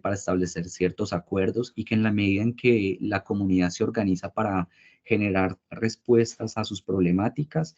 para establecer ciertos acuerdos y que en la medida en que la comunidad se organiza para generar respuestas a sus problemáticas,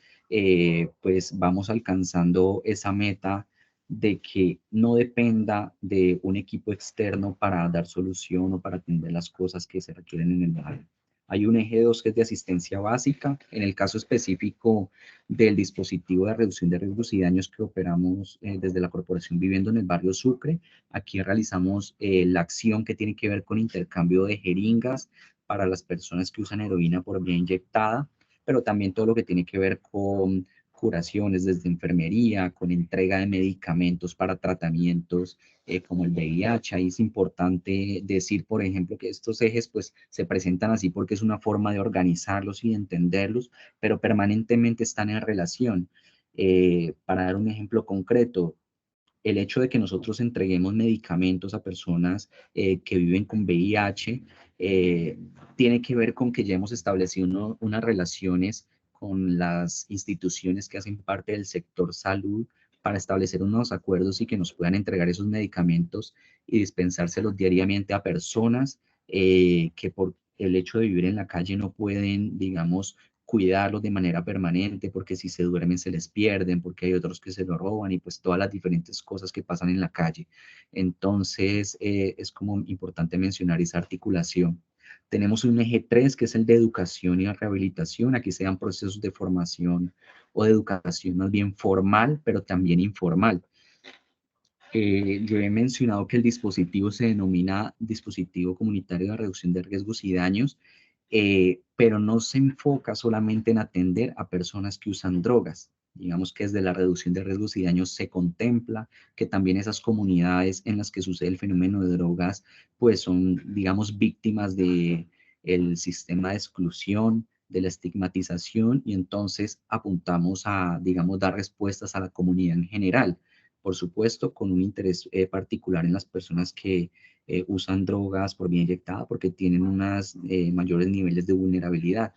pues vamos alcanzando esa meta de que no dependa de un equipo externo para dar solución o para atender las cosas que se requieren en el barrio. Hay un eje 2 que es de asistencia básica. En el caso específico del dispositivo de reducción de riesgos y daños que operamos desde la Corporación Viviendo en el barrio Sucre, aquí realizamos la acción que tiene que ver con intercambio de jeringas para las personas que usan heroína por vía inyectada, pero también todo lo que tiene que ver con curaciones desde enfermería, con entrega de medicamentos para tratamientos como el VIH. Ahí es importante decir, por ejemplo, que estos ejes pues se presentan así porque es una forma de organizarlos y de entenderlos, pero permanentemente están en relación. Para dar un ejemplo concreto, el hecho de que nosotros entreguemos medicamentos a personas que viven con VIH tiene que ver con que ya hemos establecido unas relaciones con las instituciones que hacen parte del sector salud para establecer unos acuerdos y que nos puedan entregar esos medicamentos y dispensárselos diariamente a personas que por el hecho de vivir en la calle no pueden, digamos, cuidarlos de manera permanente, porque si se duermen se les pierden, porque hay otros que se lo roban y pues todas las diferentes cosas que pasan en la calle. Entonces, es como importante mencionar esa articulación. Tenemos un eje 3, que es el de educación y rehabilitación. Aquí se dan procesos de formación o de educación más bien formal, pero también informal. Yo he mencionado que el dispositivo se denomina dispositivo comunitario de reducción de riesgos y daños, pero no se enfoca solamente en atender a personas que usan drogas. Digamos que desde la reducción de riesgos y daños se contempla que también esas comunidades en las que sucede el fenómeno de drogas, pues son, digamos, víctimas del sistema de exclusión, de la estigmatización, y entonces apuntamos a, digamos, dar respuestas a la comunidad en general. Por supuesto, con un interés particular en las personas que usan drogas por vía inyectada porque tienen unos mayores niveles de vulnerabilidad.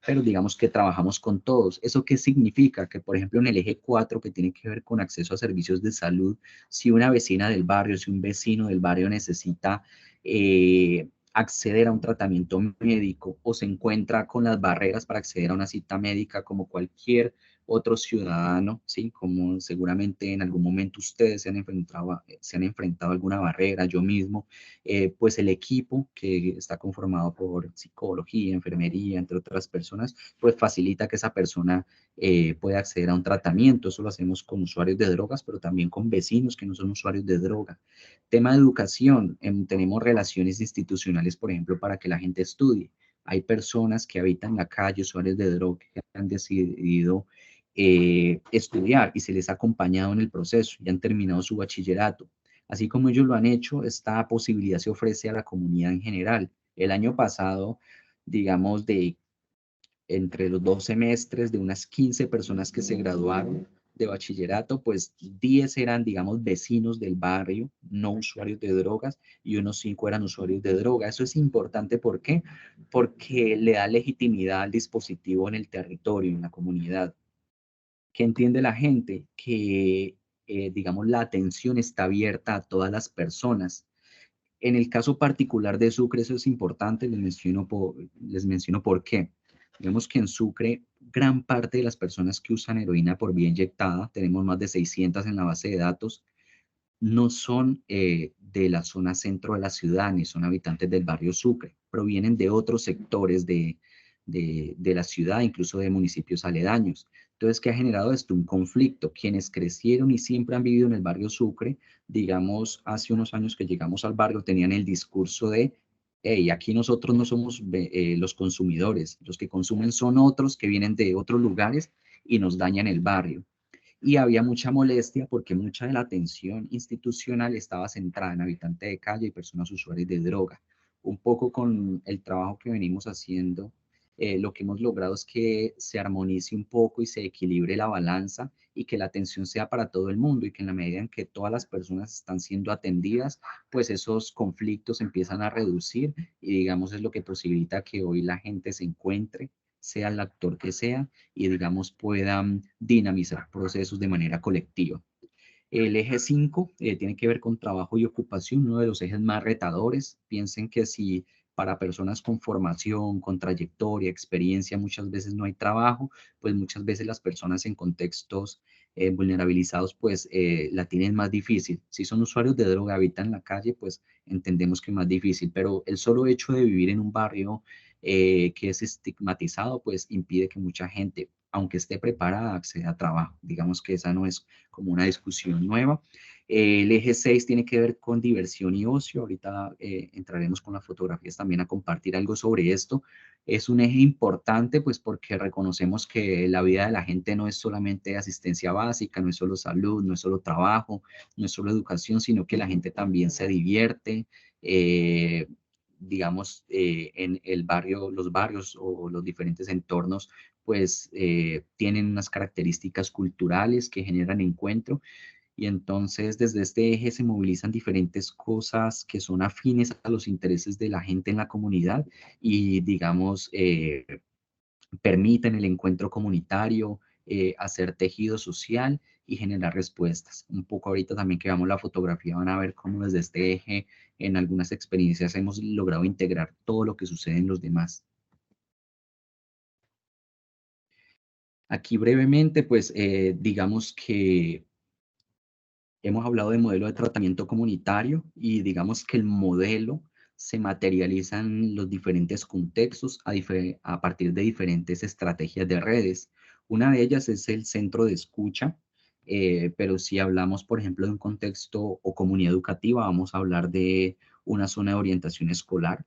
Pero digamos que trabajamos con todos. ¿Eso qué significa? Que, por ejemplo, en el eje 4, que tiene que ver con acceso a servicios de salud, si una vecina del barrio, si un vecino del barrio necesita acceder a un tratamiento médico o se encuentra con las barreras para acceder a una cita médica como cualquier otro ciudadano, ¿sí? Como seguramente en algún momento ustedes se han enfrentado a alguna barrera, yo mismo, pues el equipo que está conformado por psicología, enfermería, entre otras personas, pues facilita que esa persona pueda acceder a un tratamiento. Eso lo hacemos con usuarios de drogas, pero también con vecinos que no son usuarios de droga. Tema de educación, tenemos relaciones institucionales, por ejemplo, para que la gente estudie. Hay personas que habitan la calle, usuarios de droga, que han decidido estudiar y se les ha acompañado en el proceso y han terminado su bachillerato. Así como ellos lo han hecho, esta posibilidad se ofrece a la comunidad en general. El año pasado, digamos, entre los 2 semestres, de unas 15 personas que se graduaron de bachillerato, pues 10 eran, digamos, vecinos del barrio, no usuarios de drogas, y unos 5 eran usuarios de droga. Eso es importante, ¿por qué? Porque le da legitimidad al dispositivo en el territorio, en la comunidad. ¿Qué entiende la gente? Que, digamos, la atención está abierta a todas las personas. En el caso particular de Sucre, eso es importante, les menciono por qué. Vemos que en Sucre, gran parte de las personas que usan heroína por vía inyectada, tenemos más de 600 en la base de datos, no son de la zona centro de la ciudad, ni son habitantes del barrio Sucre, provienen de otros sectores de la ciudad, incluso de municipios aledaños. Entonces, ¿qué ha generado esto? Un conflicto. Quienes crecieron y siempre han vivido en el barrio Sucre, digamos, hace unos años que llegamos al barrio, tenían el discurso de, hey, aquí nosotros no somos los consumidores, los que consumen son otros que vienen de otros lugares y nos dañan el barrio. Y había mucha molestia porque mucha de la atención institucional estaba centrada en habitantes de calle y personas usuarias de droga. Un poco con el trabajo que venimos haciendo, lo que hemos logrado es que se armonice un poco y se equilibre la balanza y que la atención sea para todo el mundo y que en la medida en que todas las personas están siendo atendidas, pues esos conflictos empiezan a reducir y digamos es lo que posibilita que hoy la gente se encuentre, sea el actor que sea, y digamos puedan dinamizar procesos de manera colectiva. El eje 5 tiene que ver con trabajo y ocupación, uno de los ejes más retadores. Piensen que si para personas con formación, con trayectoria, experiencia, muchas veces no hay trabajo, pues muchas veces las personas en contextos vulnerabilizados, pues la tienen más difícil. Si son usuarios de droga, habitan en la calle, pues entendemos que es más difícil, pero el solo hecho de vivir en un barrio que es estigmatizado, pues impide que mucha gente, aunque esté preparada, acceda a trabajo. Digamos que esa no es como una discusión nueva. El eje 6 tiene que ver con diversión y ocio. Ahorita entraremos con las fotografías también a compartir algo sobre esto. Es un eje importante, pues porque reconocemos que la vida de la gente no es solamente asistencia básica, no es solo salud, no es solo trabajo, no es solo educación, sino que la gente también se divierte. Digamos, en el barrio, los barrios o los diferentes entornos, pues tienen unas características culturales que generan encuentro y entonces desde este eje se movilizan diferentes cosas que son afines a los intereses de la gente en la comunidad y digamos permiten el encuentro comunitario, hacer tejido social y generar respuestas. Un poco ahorita también que veamos la fotografía van a ver cómo desde este eje en algunas experiencias hemos logrado integrar todo lo que sucede en los demás. Aquí brevemente, pues digamos que hemos hablado de modelo de tratamiento comunitario y digamos que el modelo se materializa en los diferentes contextos a partir de diferentes estrategias de redes. Una de ellas es el centro de escucha, pero si hablamos, por ejemplo, de un contexto o comunidad educativa, vamos a hablar de una zona de orientación escolar.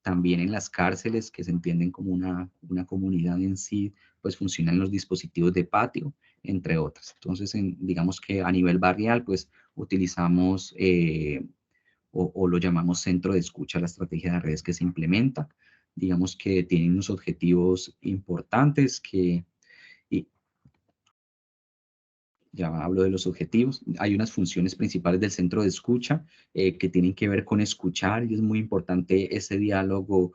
También en las cárceles, que se entienden como una comunidad en sí, pues funcionan los dispositivos de patio, entre otras. Entonces, digamos que a nivel barrial, pues utilizamos o lo llamamos centro de escucha, la estrategia de redes que se implementa. Digamos que tienen unos objetivos importantes que Ya hablo de los objetivos. Hay unas funciones principales del centro de escucha que tienen que ver con escuchar, y es muy importante ese diálogo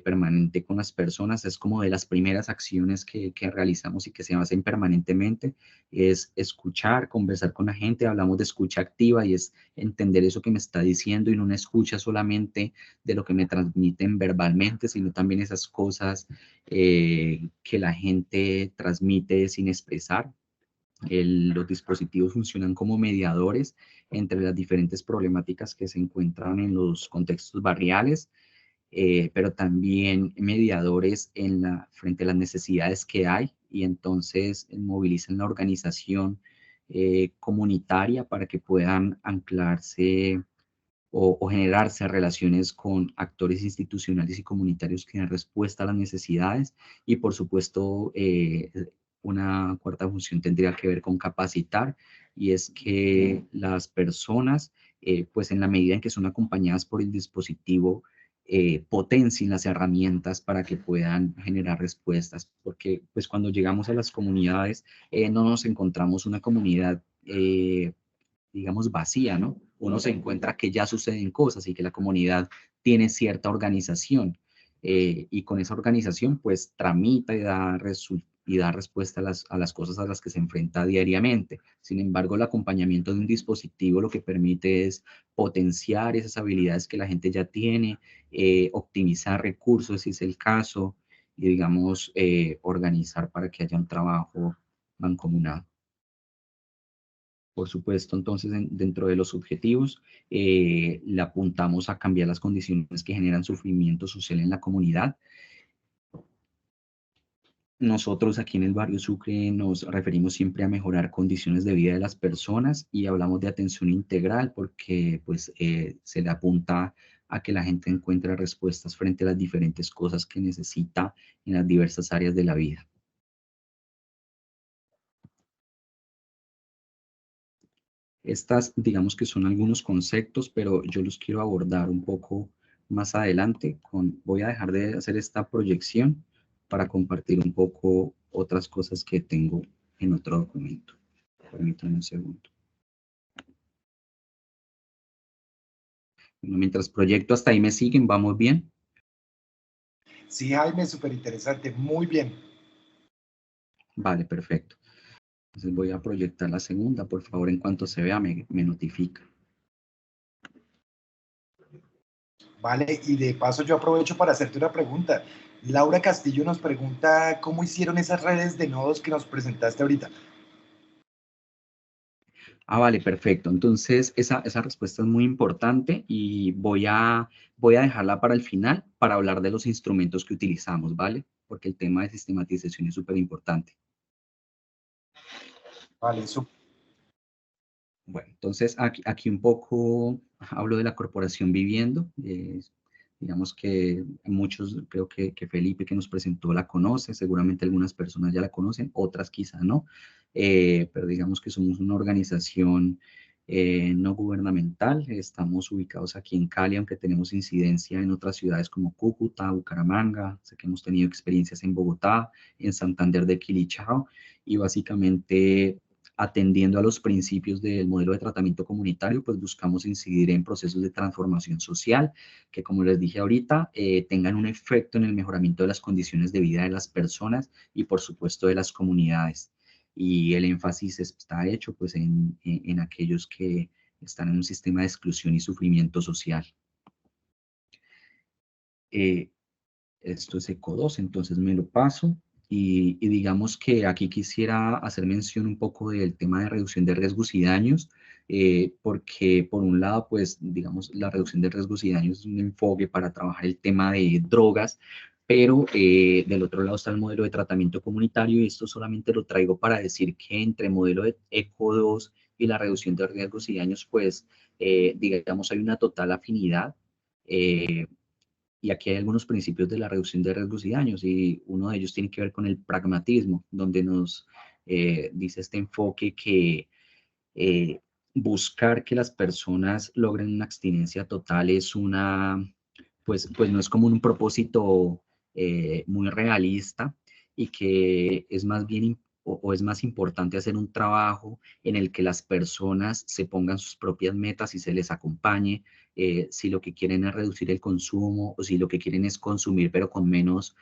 permanente con las personas. Es como de las primeras acciones que realizamos y que se hacen permanentemente, es escuchar, conversar con la gente. Hablamos de escucha activa y es entender eso que me está diciendo y no una escucha solamente de lo que me transmiten verbalmente, sino también esas cosas que la gente transmite sin expresar. Los dispositivos funcionan como mediadores entre las diferentes problemáticas que se encuentran en los contextos barriales, pero también mediadores frente a las necesidades que hay, y entonces movilizan la organización comunitaria para que puedan anclarse o generarse relaciones con actores institucionales y comunitarios que den respuesta a las necesidades. Y por supuesto, una cuarta función tendría que ver con capacitar, y es que las personas, pues en la medida en que son acompañadas por el dispositivo, potencien las herramientas para que puedan generar respuestas, porque pues cuando llegamos a las comunidades no nos encontramos una comunidad digamos, vacía, ¿no? Uno se encuentra que ya suceden cosas y que la comunidad tiene cierta organización, y con esa organización pues tramita y da respuesta a las cosas a las que se enfrenta diariamente. Sin embargo, el acompañamiento de un dispositivo lo que permite es potenciar esas habilidades que la gente ya tiene, optimizar recursos si es el caso, y digamos, organizar para que haya un trabajo mancomunado. Por supuesto, entonces, dentro de los objetivos, le apuntamos a cambiar las condiciones que generan sufrimiento social en la comunidad. Nosotros aquí en el barrio Sucre nos referimos siempre a mejorar condiciones de vida de las personas, y hablamos de atención integral porque pues, se le apunta a que la gente encuentre respuestas frente a las diferentes cosas que necesita en las diversas áreas de la vida. Estas, digamos que son algunos conceptos, pero yo los quiero abordar un poco más adelante. Voy a dejar de hacer esta proyección para compartir un poco otras cosas que tengo en otro documento. Permítanme un segundo. Bueno, mientras proyecto, hasta ahí me siguen, ¿vamos bien? Sí, Jaime, súper interesante, muy bien. Vale, perfecto. Entonces voy a proyectar la segunda. Por favor, en cuanto se vea, me notifica. Vale, y de paso yo aprovecho para hacerte una pregunta. Laura Castillo nos pregunta cómo hicieron esas redes de nodos que nos presentaste ahorita. Ah, vale, perfecto. Entonces, esa respuesta es muy importante y voy a dejarla para el final para hablar de los instrumentos que utilizamos, ¿vale? Porque el tema de sistematización es súper importante. Vale, eso. Bueno, entonces aquí un poco hablo de la corporación Viviendo. Digamos que muchos, creo que Felipe que nos presentó la conoce, seguramente algunas personas ya la conocen, otras quizá no, pero digamos que somos una organización no gubernamental. Estamos ubicados aquí en Cali, aunque tenemos incidencia en otras ciudades como Cúcuta, Bucaramanga. Sé que hemos tenido experiencias en Bogotá, en Santander de Quilichao, y básicamente atendiendo a los principios del modelo de tratamiento comunitario, pues buscamos incidir en procesos de transformación social que, como les dije ahorita, tengan un efecto en el mejoramiento de las condiciones de vida de las personas y, por supuesto, de las comunidades. Y el énfasis está hecho pues, en aquellos que están en un sistema de exclusión y sufrimiento social. Esto es ECO 2, entonces me lo paso. Y digamos que aquí quisiera hacer mención un poco del tema de reducción de riesgos y daños, porque por un lado, pues, digamos, la reducción de riesgos y daños es un enfoque para trabajar el tema de drogas, pero del otro lado está el modelo de tratamiento comunitario, y esto solamente lo traigo para decir que entre modelo de ECO 2 y la reducción de riesgos y daños, pues, digamos, hay una total afinidad. Y aquí hay algunos principios de la reducción de riesgos y daños, y uno de ellos tiene que ver con el pragmatismo, donde nos dice este enfoque que buscar que las personas logren una abstinencia total es pues no es como un propósito muy realista, y que es más bien o es más importante hacer un trabajo en el que las personas se pongan sus propias metas y se les acompañe, si lo que quieren es reducir el consumo o si lo que quieren es consumir pero con menos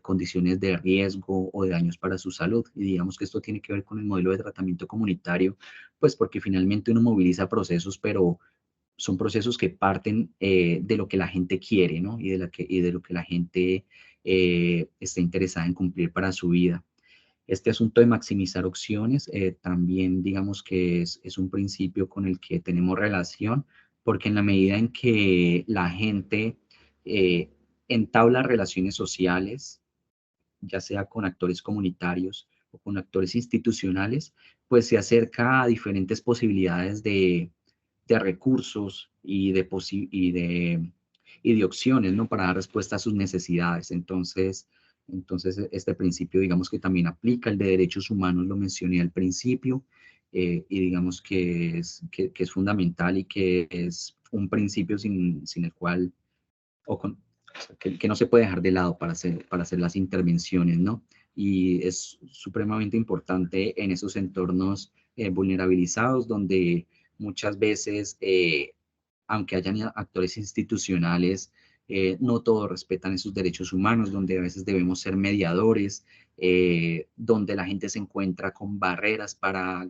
condiciones de riesgo o de daños para su salud. Y digamos que esto tiene que ver con el modelo de tratamiento comunitario, pues porque finalmente uno moviliza procesos, pero son procesos que parten de lo que la gente quiere, ¿no? Y de lo que la gente está interesada en cumplir para su vida. Este asunto de maximizar opciones también digamos que es un principio con el que tenemos relación, porque en la medida en que la gente entabla relaciones sociales, ya sea con actores comunitarios o con actores institucionales, pues se acerca a diferentes posibilidades de recursos y de opciones, ¿no? Para dar respuesta a sus necesidades. Entonces, este principio, digamos que también aplica, el de derechos humanos, lo mencioné al principio, y digamos que es fundamental y que es un principio sin el cual, que no se puede dejar de lado para hacer las intervenciones, ¿no? Y es supremamente importante en esos entornos vulnerabilizados donde muchas veces, aunque hayan actores institucionales, no todos respetan esos derechos humanos, donde a veces debemos ser mediadores, donde la gente se encuentra con barreras para,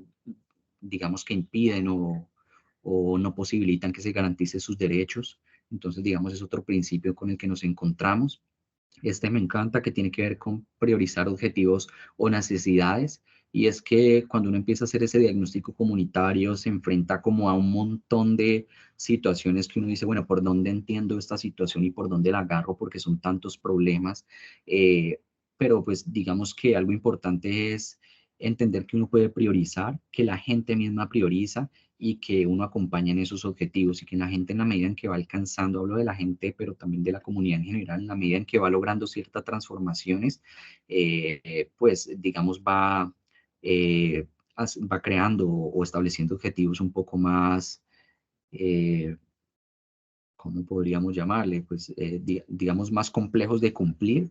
digamos, que impiden o no posibilitan que se garantice sus derechos. Entonces, digamos, es otro principio con el que nos encontramos. Este me encanta, que tiene que ver con priorizar objetivos o necesidades, y es que cuando uno empieza a hacer ese diagnóstico comunitario se enfrenta como a un montón de situaciones que uno dice, bueno, ¿por dónde entiendo esta situación y por dónde la agarro? Porque son tantos problemas, pero pues digamos que algo importante es entender que uno puede priorizar, que la gente misma prioriza y que uno acompaña en esos objetivos, y que la gente, en la medida en que va alcanzando, hablo de la gente, pero también de la comunidad en general, en la medida en que va logrando ciertas transformaciones, pues digamos eh, va creando o estableciendo objetivos un poco más, ¿cómo podríamos llamarle? Pues digamos más complejos de cumplir,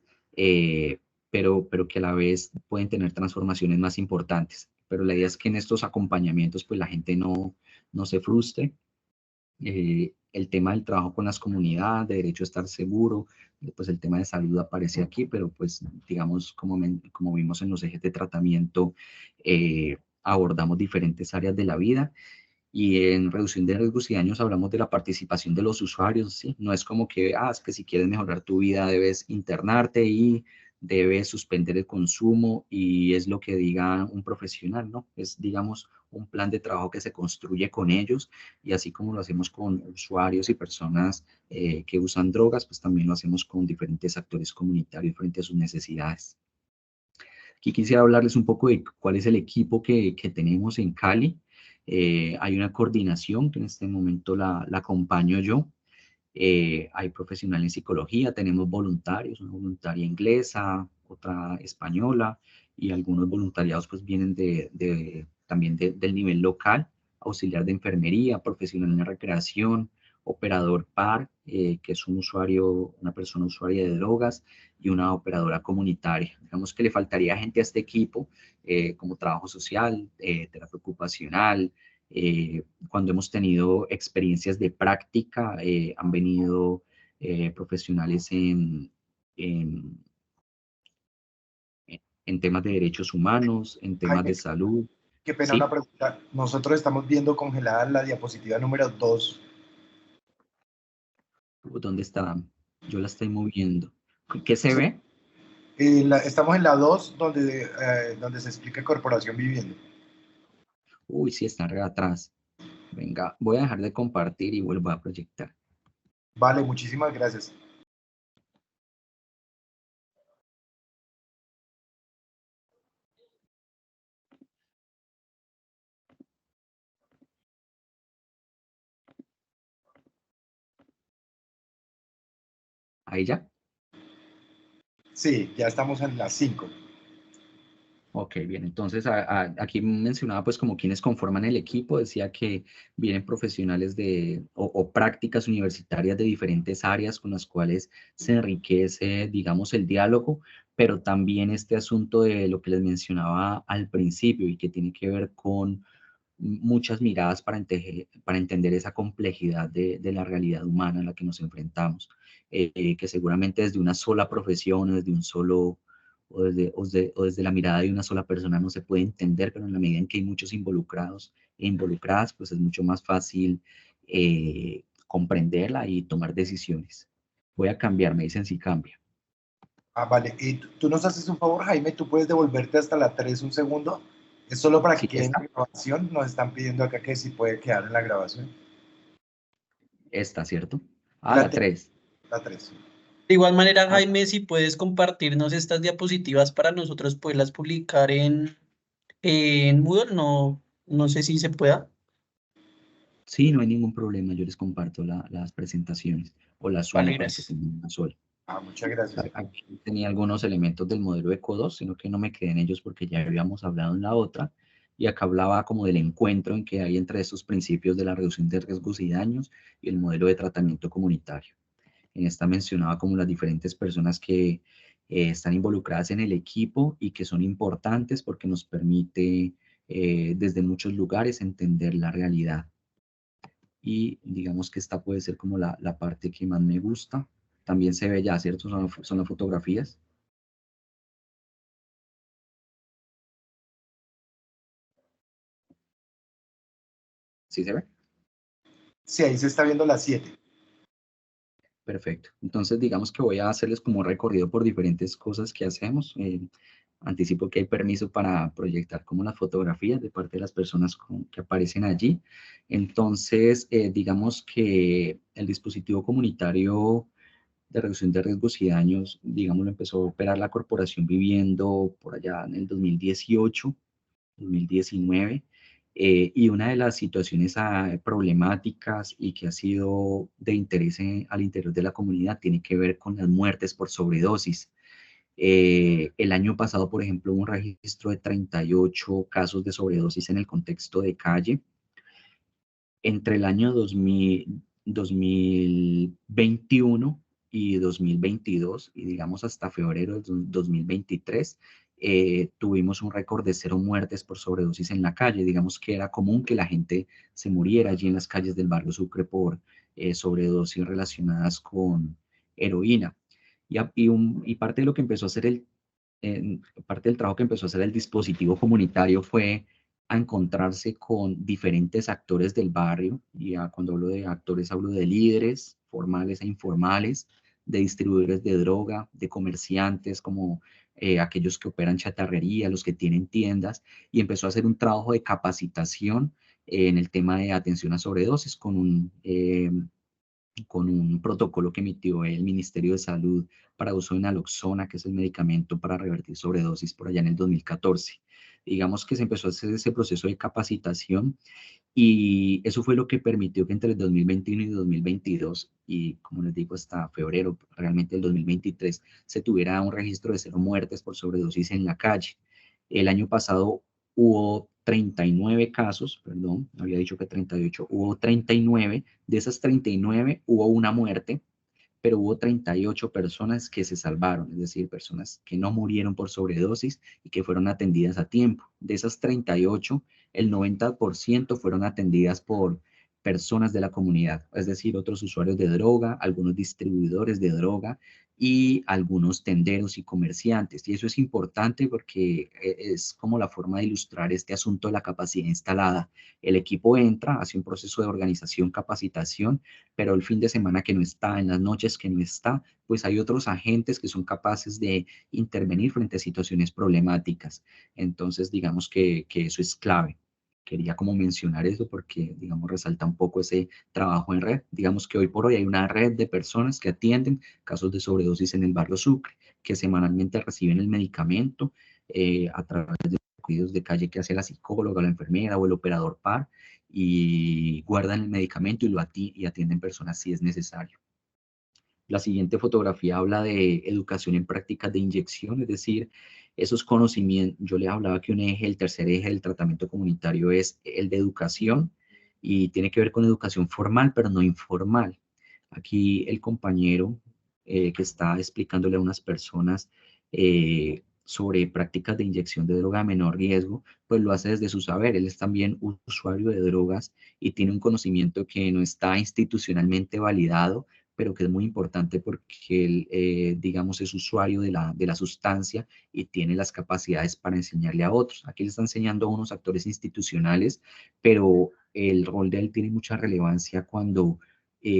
pero que a la vez pueden tener transformaciones más importantes. Pero la idea es que en estos acompañamientos pues la gente no se frustre. El tema del trabajo con las comunidades, de derecho a estar seguro, pues el tema de salud aparece aquí, pero pues digamos, como vimos en los ejes de tratamiento, abordamos diferentes áreas de la vida. Y en reducción de riesgos y daños hablamos de la participación de los usuarios, ¿sí? No es como que, es que si quieres mejorar tu vida debes internarte y debes suspender el consumo y es lo que diga un profesional, ¿no? Es, digamos, un plan de trabajo que se construye con ellos, y así como lo hacemos con usuarios y personas que usan drogas, pues también lo hacemos con diferentes actores comunitarios frente a sus necesidades. Aquí quisiera hablarles un poco de cuál es el equipo que tenemos en Cali. Hay una coordinación que en este momento la acompaño yo. Hay profesionales en psicología, tenemos voluntarios, una voluntaria inglesa, otra española, y algunos voluntariados pues vienen también del nivel local, auxiliar de enfermería, profesional en la recreación, operador PAR, que es una persona usuaria de drogas, y una operadora comunitaria. Digamos que le faltaría gente a este equipo, como trabajo social, terapia ocupacional. Cuando hemos tenido experiencias de práctica, han venido profesionales en, en temas de derechos humanos, en temas Jaime, de salud. qué pena, ¿Sí? una pregunta. Nosotros estamos viendo congelada la diapositiva número 2. ¿Dónde está? Yo la estoy moviendo. ¿Qué se ve? Estamos en la 2 donde se explica Corporación Vivienda. Uy, sí, está re atrás. Venga, voy a dejar de compartir y vuelvo a proyectar. Vale, muchísimas gracias. ¿Ahí ya? Sí, ya estamos en la 5. Ok, bien. Entonces, aquí mencionaba pues como quienes conforman el equipo, decía que vienen profesionales o prácticas universitarias de diferentes áreas con las cuales se enriquece, digamos, el diálogo, pero también este asunto de lo que les mencionaba al principio y que tiene que ver con muchas miradas para entender esa complejidad de la realidad humana a la que nos enfrentamos, que seguramente desde una sola profesión, desde un solo, o desde la mirada de una sola persona no se puede entender, pero en la medida en que hay muchos involucrados e involucradas, pues es mucho más fácil comprenderla y tomar decisiones. Voy a cambiar, me dicen si cambia. Ah, vale. Y tú nos haces un favor, Jaime, tú puedes devolverte hasta la 3 un segundo. Es solo para que Sí, quede en la grabación. Nos están pidiendo acá que si puede quedar en la grabación. esta, ¿cierto? Ah, La la 3. 3. La 3. De igual manera, Ah, Jaime, si puedes compartirnos estas diapositivas para nosotros poderlas publicar en Moodle, no sé si se pueda. sí, no hay ningún problema. Yo les comparto las presentaciones o las sumo Vale, para que gracias. tengan una sola. Ah, muchas gracias. Aquí tenía algunos elementos del modelo ECO2, sino que no me quedé en ellos porque ya habíamos hablado en la otra. Y acá hablaba como del encuentro en que hay entre estos principios de la reducción de riesgos y daños y el modelo de tratamiento comunitario. En esta mencionaba como las diferentes personas que están involucradas en el equipo y que son importantes porque nos permite desde muchos lugares entender la realidad. Y digamos que esta puede ser como la parte que más me gusta. También se ve ya, ¿cierto? Son las fotografías. ¿Sí se ve? Sí, ahí se está viendo la 7. Perfecto. Entonces, digamos que voy a hacerles como un recorrido por diferentes cosas que hacemos. Anticipo que hay permiso para proyectar como las fotografías de parte de las personas que aparecen allí. Entonces, digamos que el dispositivo comunitario de reducción de riesgos y daños, digamos, lo empezó a operar la Corporación Viviendo por allá en el 2018, 2019. Y una de las situaciones problemáticas y que ha sido de interés al interior de la comunidad tiene que ver con las muertes por sobredosis. El año pasado, por ejemplo, hubo un registro de 38 casos de sobredosis en el contexto de calle. Entre el año 2021 y 2022, y digamos hasta febrero de 2023, tuvimos un récord de 0 muertes por sobredosis en la calle. Digamos que era común que la gente se muriera allí en las calles del barrio Sucre por sobredosis relacionadas con heroína. Y parte de lo que empezó a hacer parte del trabajo que empezó a hacer el dispositivo comunitario fue a encontrarse con diferentes actores del barrio, y cuando hablo de actores hablo de líderes formales e informales, de distribuidores de droga, de comerciantes como aquellos que operan chatarrería, los que tienen tiendas, y empezó a hacer un trabajo de capacitación en el tema de atención a sobredosis con un protocolo que emitió el Ministerio de Salud para uso de naloxona, que es el medicamento para revertir sobredosis por allá en el 2014. Digamos que se empezó a hacer ese proceso de capacitación y eso fue lo que permitió que entre el 2021 y 2022, y como les digo, hasta febrero, realmente el 2023, se tuviera un registro de 0 muertes por sobredosis en la calle. El año pasado hubo 39 casos, perdón, había dicho que 38, hubo 39, de esas 39 hubo una muerte, pero hubo 38 personas que se salvaron, es decir, personas que no murieron por sobredosis y que fueron atendidas a tiempo. De esas 38, el 90% fueron atendidas por personas de la comunidad, es decir, otros usuarios de droga, algunos distribuidores de droga y algunos tenderos y comerciantes. Y eso es importante porque es como la forma de ilustrar este asunto de la capacidad instalada. El equipo entra, hace un proceso de organización, capacitación, pero el fin de semana que no está, en las noches que no está, pues hay otros agentes que son capaces de intervenir frente a situaciones problemáticas. Entonces, digamos que eso es clave. Quería como mencionar eso porque, digamos, resalta un poco ese trabajo en red. Digamos que hoy por hoy hay una red de personas que atienden casos de sobredosis en el barrio Sucre, que semanalmente reciben el medicamento a través de cuidados de calle que hace la psicóloga, la enfermera o el operador PAR, y guardan el medicamento y atienden personas si es necesario. La siguiente fotografía habla de educación en prácticas de inyección, es decir, esos conocimientos. Yo les hablaba que un eje, el tercer eje del tratamiento comunitario es el de educación y tiene que ver con educación formal, pero no informal. Aquí el compañero que está explicándole a unas personas sobre prácticas de inyección de droga de menor riesgo, pues lo hace desde su saber. Él es también un usuario de drogas y tiene un conocimiento que no está institucionalmente validado, pero que es muy importante porque él, digamos, es usuario de la sustancia y tiene las capacidades para enseñarle a otros. Aquí le está enseñando a unos actores institucionales, pero el rol de él tiene mucha relevancia cuando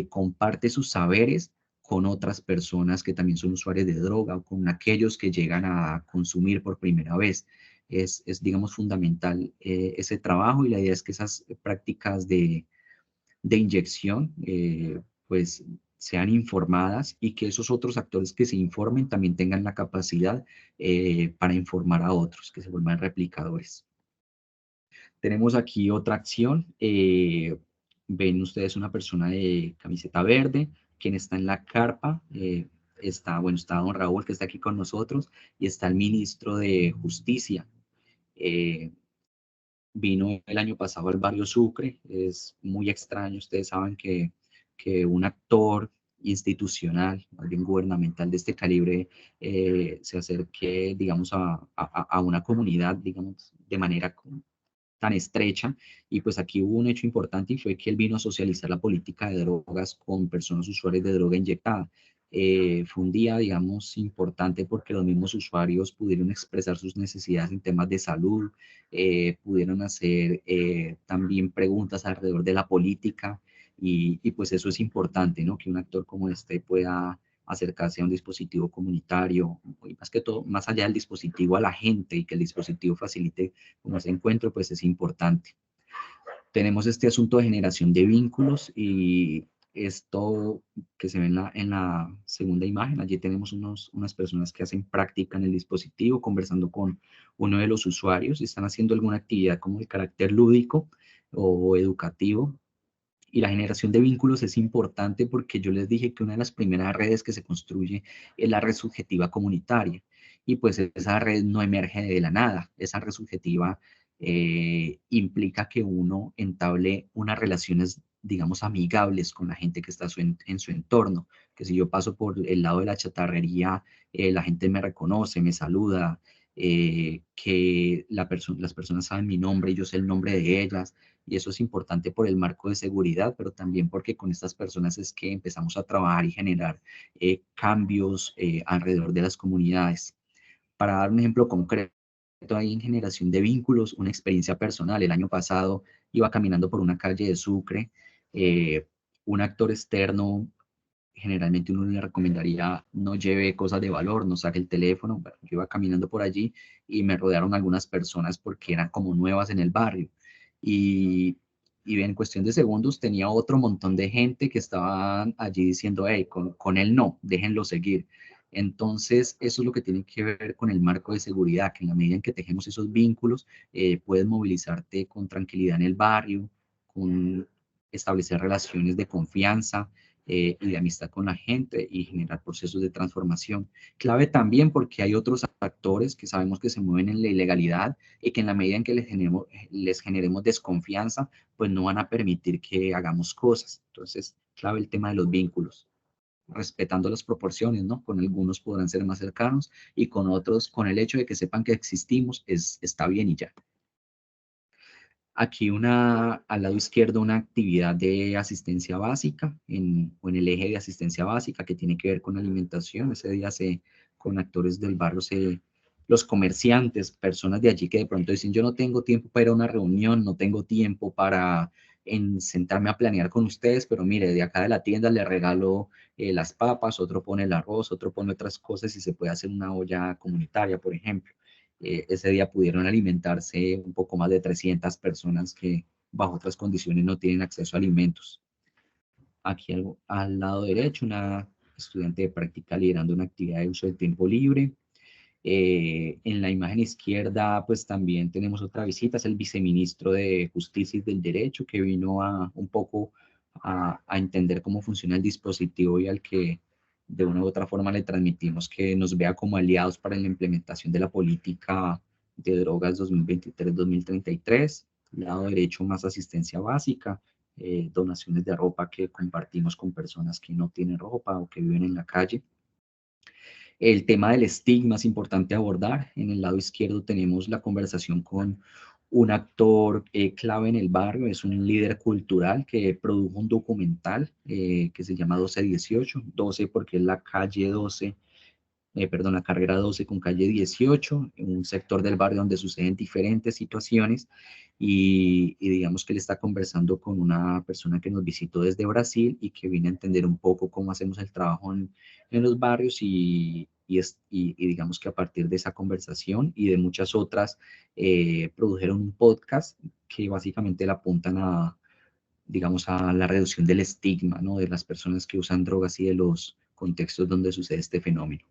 comparte sus saberes con otras personas que también son usuarios de droga o con aquellos que llegan a consumir por primera vez. Digamos, fundamental ese trabajo, y la idea es que esas prácticas de inyección, pues sean informadas, y que esos otros actores que se informen también tengan la capacidad para informar a otros, que se vuelvan replicadores. Tenemos aquí otra acción. Ven ustedes una persona de camiseta verde, quien está en la carpa. Está don Raúl, que está aquí con nosotros, y está el ministro de Justicia. Vino el año pasado al barrio Sucre. Es muy extraño, ustedes saben que un actor institucional, más bien gubernamental de este calibre, se acerque, digamos, a una comunidad, digamos, de manera tan estrecha. Y pues aquí hubo un hecho importante, y fue que él vino a socializar la política de drogas con personas usuarias de droga inyectada. Fue un día, digamos, importante porque los mismos usuarios pudieron expresar sus necesidades en temas de salud, pudieron hacer también preguntas alrededor de la política, y pues eso es importante, ¿no? Que un actor como este pueda acercarse a un dispositivo comunitario, y más que todo, más allá del dispositivo, a la gente, y que el dispositivo facilite como ese encuentro, pues es importante. Tenemos este asunto de generación de vínculos, y esto que se ve en la segunda imagen. Allí tenemos unas personas que hacen práctica en el dispositivo, conversando con uno de los usuarios, y están haciendo alguna actividad como de carácter lúdico o educativo. Y la generación de vínculos es importante porque yo les dije que una de las primeras redes que se construye es la red subjetiva comunitaria. Y pues esa red no emerge de la nada. Esa red subjetiva implica que uno entable unas relaciones, digamos, amigables con la gente que está en su entorno. Que si yo paso por el lado de la chatarrería, la gente me reconoce, me saluda, que las personas saben mi nombre y yo sé el nombre de ellas. Y eso es importante por el marco de seguridad, pero también porque con estas personas es que empezamos a trabajar y generar cambios alrededor de las comunidades. Para dar un ejemplo concreto, ahí en generación de vínculos, una experiencia personal. El año pasado iba caminando por una calle de Sucre, un actor externo, generalmente uno le recomendaría no lleve cosas de valor, no saque el teléfono. Bueno, yo iba caminando por allí y me rodearon algunas personas porque eran como nuevas en el barrio. Y, y en cuestión de segundos tenía otro montón de gente que estaban allí diciendo, hey, con él no, déjenlo seguir. Entonces, eso es lo que tiene que ver con el marco de seguridad, que en la medida en que tejemos esos vínculos, puedes movilizarte con tranquilidad en el barrio, con establecer relaciones de confianza y de amistad con la gente, y generar procesos de transformación. Clave también porque hay otros actores que sabemos que se mueven en la ilegalidad, y que en la medida en que les generemos desconfianza, pues no van a permitir que hagamos cosas. Entonces, clave el tema de los vínculos, respetando las proporciones, ¿no? Con algunos podrán ser más cercanos, y con otros, con el hecho de que sepan que existimos, está bien y ya. Aquí al lado izquierdo, una actividad de asistencia básica, o en el eje de asistencia básica, que tiene que ver con alimentación. Ese día con actores del barrio, los comerciantes, personas de allí que de pronto dicen, yo no tengo tiempo para ir a una reunión, no tengo tiempo para sentarme a planear con ustedes, pero mire, de acá de la tienda le regalo las papas, otro pone el arroz, otro pone otras cosas, y se puede hacer una olla comunitaria, por ejemplo. Ese día pudieron alimentarse un poco más de 300 personas que bajo otras condiciones no tienen acceso a alimentos. Aquí al lado derecho, una estudiante de práctica liderando una actividad de uso del tiempo libre. En la imagen izquierda, pues también tenemos otra visita, es el viceministro de Justicia y del Derecho, que vino un poco a entender cómo funciona el dispositivo, y al que de una u otra forma le transmitimos que nos vea como aliados para la implementación de la política de drogas 2023-2033. Lado derecho, más asistencia básica, donaciones de ropa que compartimos con personas que no tienen ropa o que viven en la calle. El tema del estigma es importante abordar. En el lado izquierdo tenemos la conversación con un actor clave en el barrio, es un líder cultural que produjo un documental que se llama 1218, 12 porque es la calle 12, perdón, la carrera 12 con calle 18, en un sector del barrio donde suceden diferentes situaciones y digamos que él está conversando con una persona que nos visitó desde Brasil y que viene a entender un poco cómo hacemos el trabajo en los barrios y digamos que a partir de esa conversación y de muchas otras produjeron un podcast que básicamente le apuntan a, digamos, a la reducción del estigma, ¿no? De las personas que usan drogas y de los contextos donde sucede este fenómeno.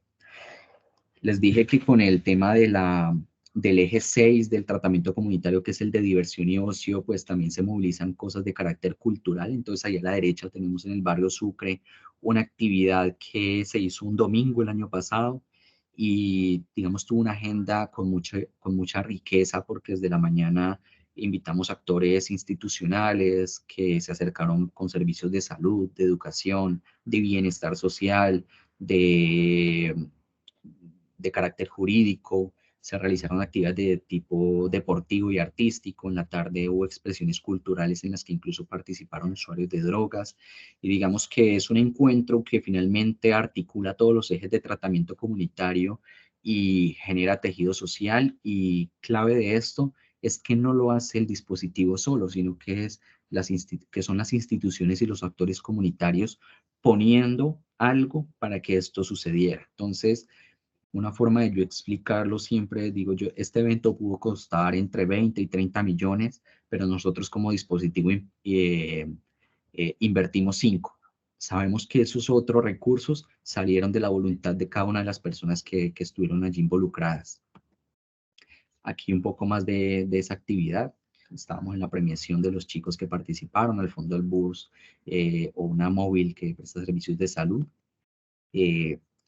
Les dije que con el tema del eje 6 del tratamiento comunitario, que es el de diversión y ocio, pues también se movilizan cosas de carácter cultural. Entonces, ahí a la derecha tenemos en el barrio Sucre una actividad que se hizo un domingo el año pasado y, digamos, tuvo una agenda con mucha riqueza porque desde la mañana invitamos actores institucionales que se acercaron con servicios de salud, de educación, de bienestar social, de carácter jurídico, se realizaron actividades de tipo deportivo y artístico, en la tarde hubo expresiones culturales en las que incluso participaron usuarios de drogas, y digamos que es un encuentro que finalmente articula todos los ejes de tratamiento comunitario y genera tejido social, y clave de esto es que no lo hace el dispositivo solo, sino que son las instituciones y los actores comunitarios poniendo algo para que esto sucediera. Entonces, una forma de yo explicarlo siempre, digo yo, este evento pudo costar entre 20 y 30 millones, pero nosotros como dispositivo invertimos 5. Sabemos que esos otros recursos salieron de la voluntad de cada una de las personas que estuvieron allí involucradas. Aquí un poco más de esa actividad. Estábamos en la premiación de los chicos que participaron, al fondo del bus o una móvil que presta servicios de salud.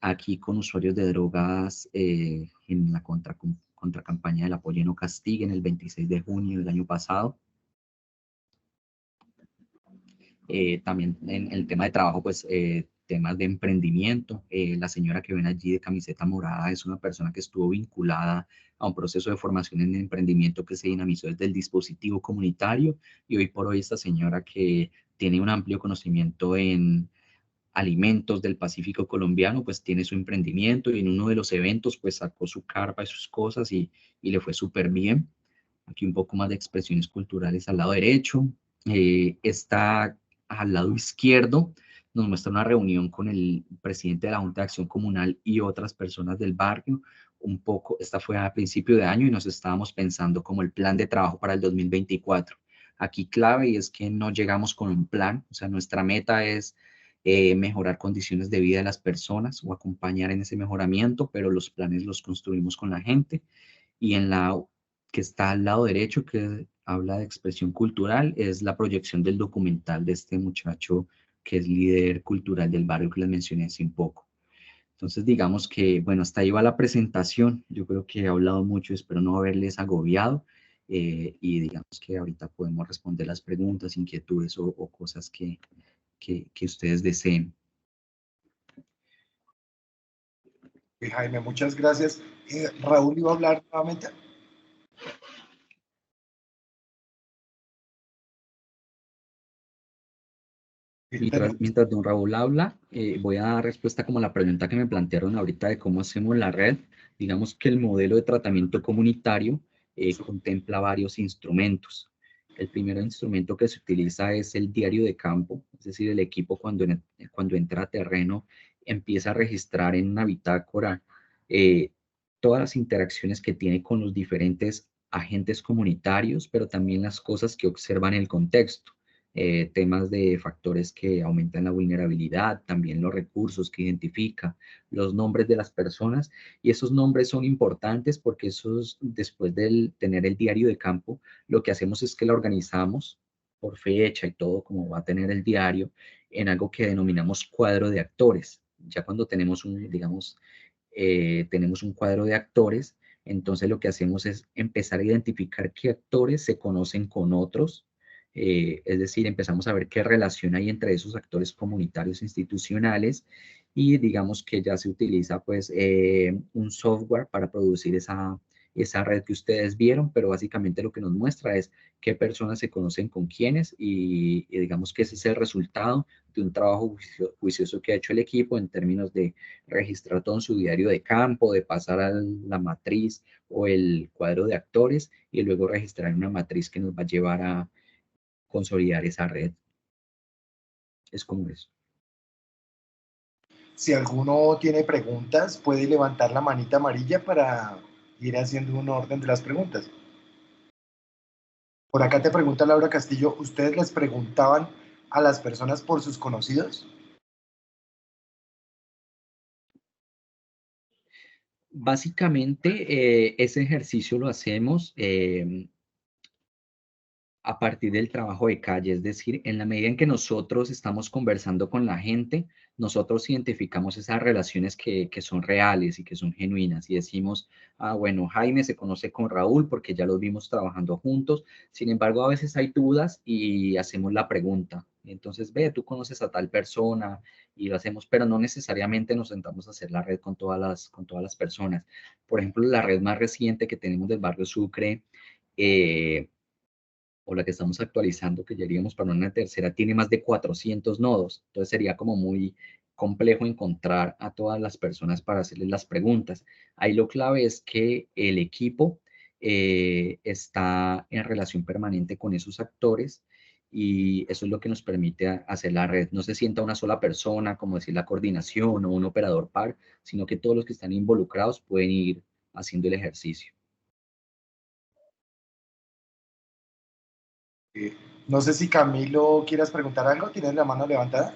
Aquí con usuarios de drogas en la contracampaña del Apoye No Castiguen el 26 de junio del año pasado. También en el tema de trabajo, pues temas de emprendimiento. La señora que ven allí de camiseta morada es una persona que estuvo vinculada a un proceso de formación en emprendimiento que se dinamizó desde el dispositivo comunitario, y hoy por hoy esta señora que tiene un amplio conocimiento en alimentos del Pacífico colombiano, pues tiene su emprendimiento y en uno de los eventos pues sacó su carpa y sus cosas y le fue súper bien. Aquí un poco más de expresiones culturales al lado derecho. Está al lado izquierdo, nos muestra una reunión con el presidente de la Junta de Acción Comunal y otras personas del barrio. Un poco, esta fue a principio de año y nos estábamos pensando como el plan de trabajo para el 2024. Aquí clave y es que no llegamos con un plan, o sea, nuestra meta es mejorar condiciones de vida de las personas o acompañar en ese mejoramiento, pero los planes los construimos con la gente. Y en la que está al lado derecho, que habla de expresión cultural, es la proyección del documental de este muchacho que es líder cultural del barrio que les mencioné hace un poco. Entonces, digamos que, bueno, hasta ahí va la presentación. Yo creo que he hablado mucho, espero no haberles agobiado. Y digamos que ahorita podemos responder las preguntas, inquietudes o cosas que ustedes deseen. Jaime, muchas gracias. Raúl iba a hablar nuevamente. Mientras don Raúl habla, voy a dar respuesta como a la pregunta que me plantearon ahorita de cómo hacemos la red. Digamos que el modelo de tratamiento comunitario contempla varios instrumentos. El primer instrumento que se utiliza es el diario de campo, es decir, el equipo cuando entra a terreno empieza a registrar en una bitácora todas las interacciones que tiene con los diferentes agentes comunitarios, pero también las cosas que observan en el contexto. Temas de factores que aumentan la vulnerabilidad, también los recursos que identifica, los nombres de las personas, y esos nombres son importantes porque esos, después de tener el diario de campo, lo que hacemos es que la organizamos por fecha y todo, como va a tener el diario, en algo que denominamos cuadro de actores. Ya cuando tenemos tenemos un cuadro de actores, entonces lo que hacemos es empezar a identificar qué actores se conocen con otros, es decir, empezamos a ver qué relación hay entre esos actores comunitarios institucionales y digamos que ya se utiliza pues un software para producir esa red que ustedes vieron, pero básicamente lo que nos muestra es qué personas se conocen con quiénes y digamos que ese es el resultado de un trabajo juicioso que ha hecho el equipo en términos de registrar todo en su diario de campo, de pasar a la matriz o el cuadro de actores y luego registrar una matriz que nos va a llevar a consolidar esa red. Es como eso. Si alguno tiene preguntas, puede levantar la manita amarilla para ir haciendo un orden de las preguntas. Por acá te pregunta Laura Castillo, ¿ustedes les preguntaban a las personas por sus conocidos? Básicamente, ese ejercicio lo hacemos a partir del trabajo de calle, es decir, en la medida en que nosotros estamos conversando con la gente, nosotros identificamos esas relaciones que son reales y que son genuinas y decimos, ah, bueno, Jaime se conoce con Raúl porque ya los vimos trabajando juntos, sin embargo, a veces hay dudas y hacemos la pregunta. Entonces, ve, tú conoces a tal persona y lo hacemos, pero no necesariamente nos sentamos a hacer la red con todas las personas. Por ejemplo, la red más reciente que tenemos del barrio Sucre, o la que estamos actualizando, que ya iríamos para una tercera, tiene más de 400 nodos. Entonces sería como muy complejo encontrar a todas las personas para hacerles las preguntas. Ahí lo clave es que el equipo está en relación permanente con esos actores y eso es lo que nos permite hacer la red. No se sienta una sola persona, como decir la coordinación o un operador par, sino que todos los que están involucrados pueden ir haciendo el ejercicio. No sé si Camilo quieras preguntar algo, ¿tienes la mano levantada?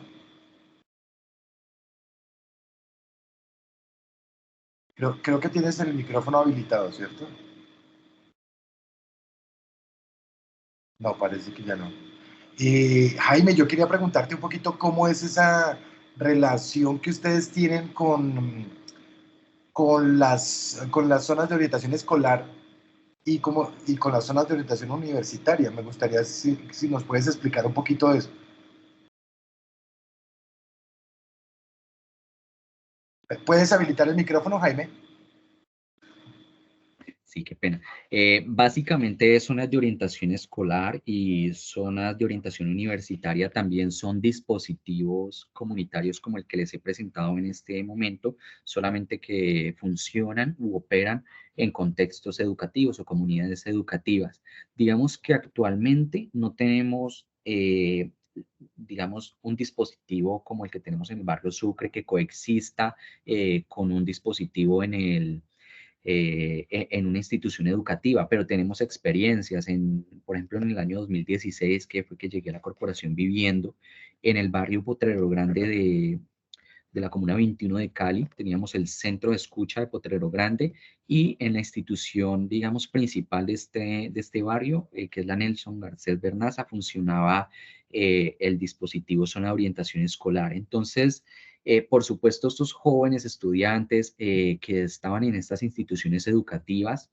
Creo que tienes el micrófono habilitado, ¿cierto? No, parece que ya no. Jaime, yo quería preguntarte un poquito cómo es esa relación que ustedes tienen con las zonas de orientación escolar y con las zonas de orientación universitaria. Me gustaría si nos puedes explicar un poquito de eso. ¿Puedes habilitar el micrófono, Jaime? Sí, qué pena. Básicamente zonas de orientación escolar y zonas de orientación universitaria también son dispositivos comunitarios como el que les he presentado en este momento, solamente que funcionan u operan en contextos educativos o comunidades educativas. Digamos que actualmente no tenemos digamos, un dispositivo como el que tenemos en el barrio Sucre que coexista con un dispositivo en una institución educativa, pero tenemos experiencias, por ejemplo, en el año 2016, que fue que llegué a la Corporación Viviendo, en el barrio Potrero Grande de la Comuna 21 de Cali, teníamos el centro de escucha de Potrero Grande y en la institución, digamos, principal de este barrio, que es la Nelson Garcés Bernaza, funcionaba el dispositivo Zona de Orientación Escolar. Entonces, por supuesto, estos jóvenes estudiantes que estaban en estas instituciones educativas,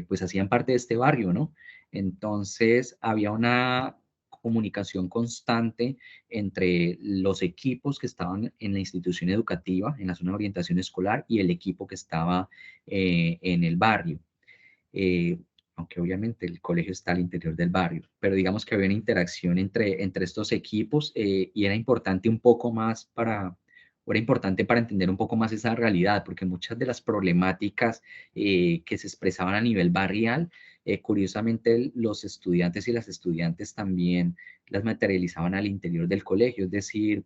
pues hacían parte de este barrio, ¿no? Entonces, había una comunicación constante entre los equipos que estaban en la institución educativa, en la zona de orientación escolar, y el equipo que estaba en el barrio. Eh, Aunque obviamente el colegio está al interior del barrio, pero digamos que había una interacción entre estos equipos y era importante un poco más era importante para entender un poco más esa realidad, porque muchas de las problemáticas que se expresaban a nivel barrial, curiosamente los estudiantes y las estudiantes también las materializaban al interior del colegio, es decir,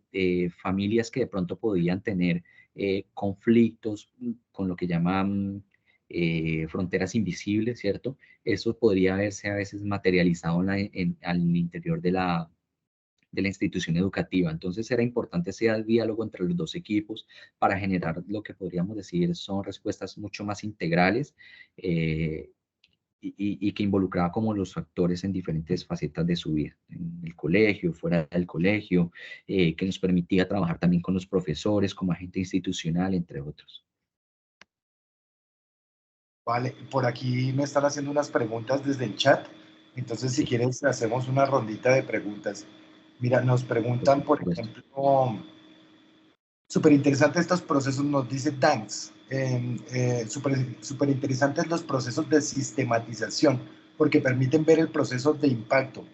familias que de pronto podían tener conflictos con lo que llaman fronteras invisibles, ¿cierto? Eso podría verse a veces materializado al interior de la institución educativa. Entonces era importante ese diálogo entre los dos equipos para generar lo que podríamos decir son respuestas mucho más integrales y que involucraba como los actores en diferentes facetas de su vida, en el colegio, fuera del colegio, que nos permitía trabajar también con los profesores, como agente institucional, entre otros. Vale, por aquí me están haciendo unas preguntas desde el chat. Entonces, si quieres, hacemos una rondita de preguntas. Mira, nos preguntan, por supuesto. ejemplo, súper interesantes estos procesos, nos dice Danks, súper interesantes los procesos de sistematización, porque permiten ver el proceso de impacto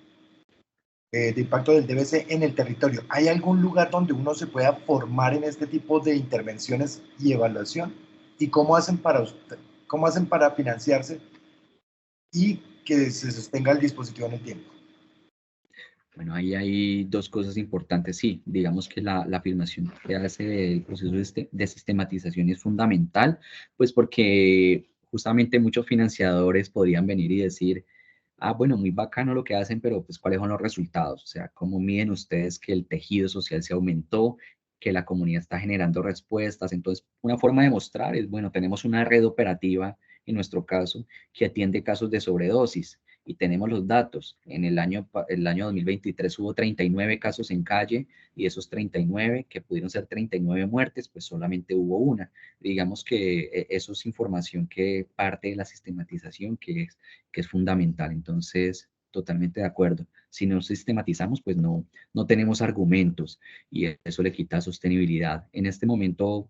del DBC en el territorio. ¿Hay algún lugar donde uno se pueda formar en este tipo de intervenciones y evaluación? ¿Y cómo hacen para financiarse y que se sostenga el dispositivo en el tiempo? Bueno, ahí hay dos cosas importantes. Sí, digamos que la afirmación que hace el proceso de sistematización es fundamental, pues porque justamente muchos financiadores podrían venir y decir, ah, bueno, muy bacano lo que hacen, pero pues ¿cuáles son los resultados? O sea, ¿cómo miden ustedes que el tejido social se aumentó, que la comunidad está generando respuestas? Entonces, una forma de mostrar es, bueno, tenemos una red operativa, en nuestro caso, que atiende casos de sobredosis y tenemos los datos. En el año 2023 hubo 39 casos en calle y esos 39, que pudieron ser 39 muertes, pues solamente hubo una. Digamos que eso es información que parte de la sistematización, que es fundamental. Entonces, totalmente de acuerdo. Si no sistematizamos, pues no tenemos argumentos y eso le quita sostenibilidad. En este momento,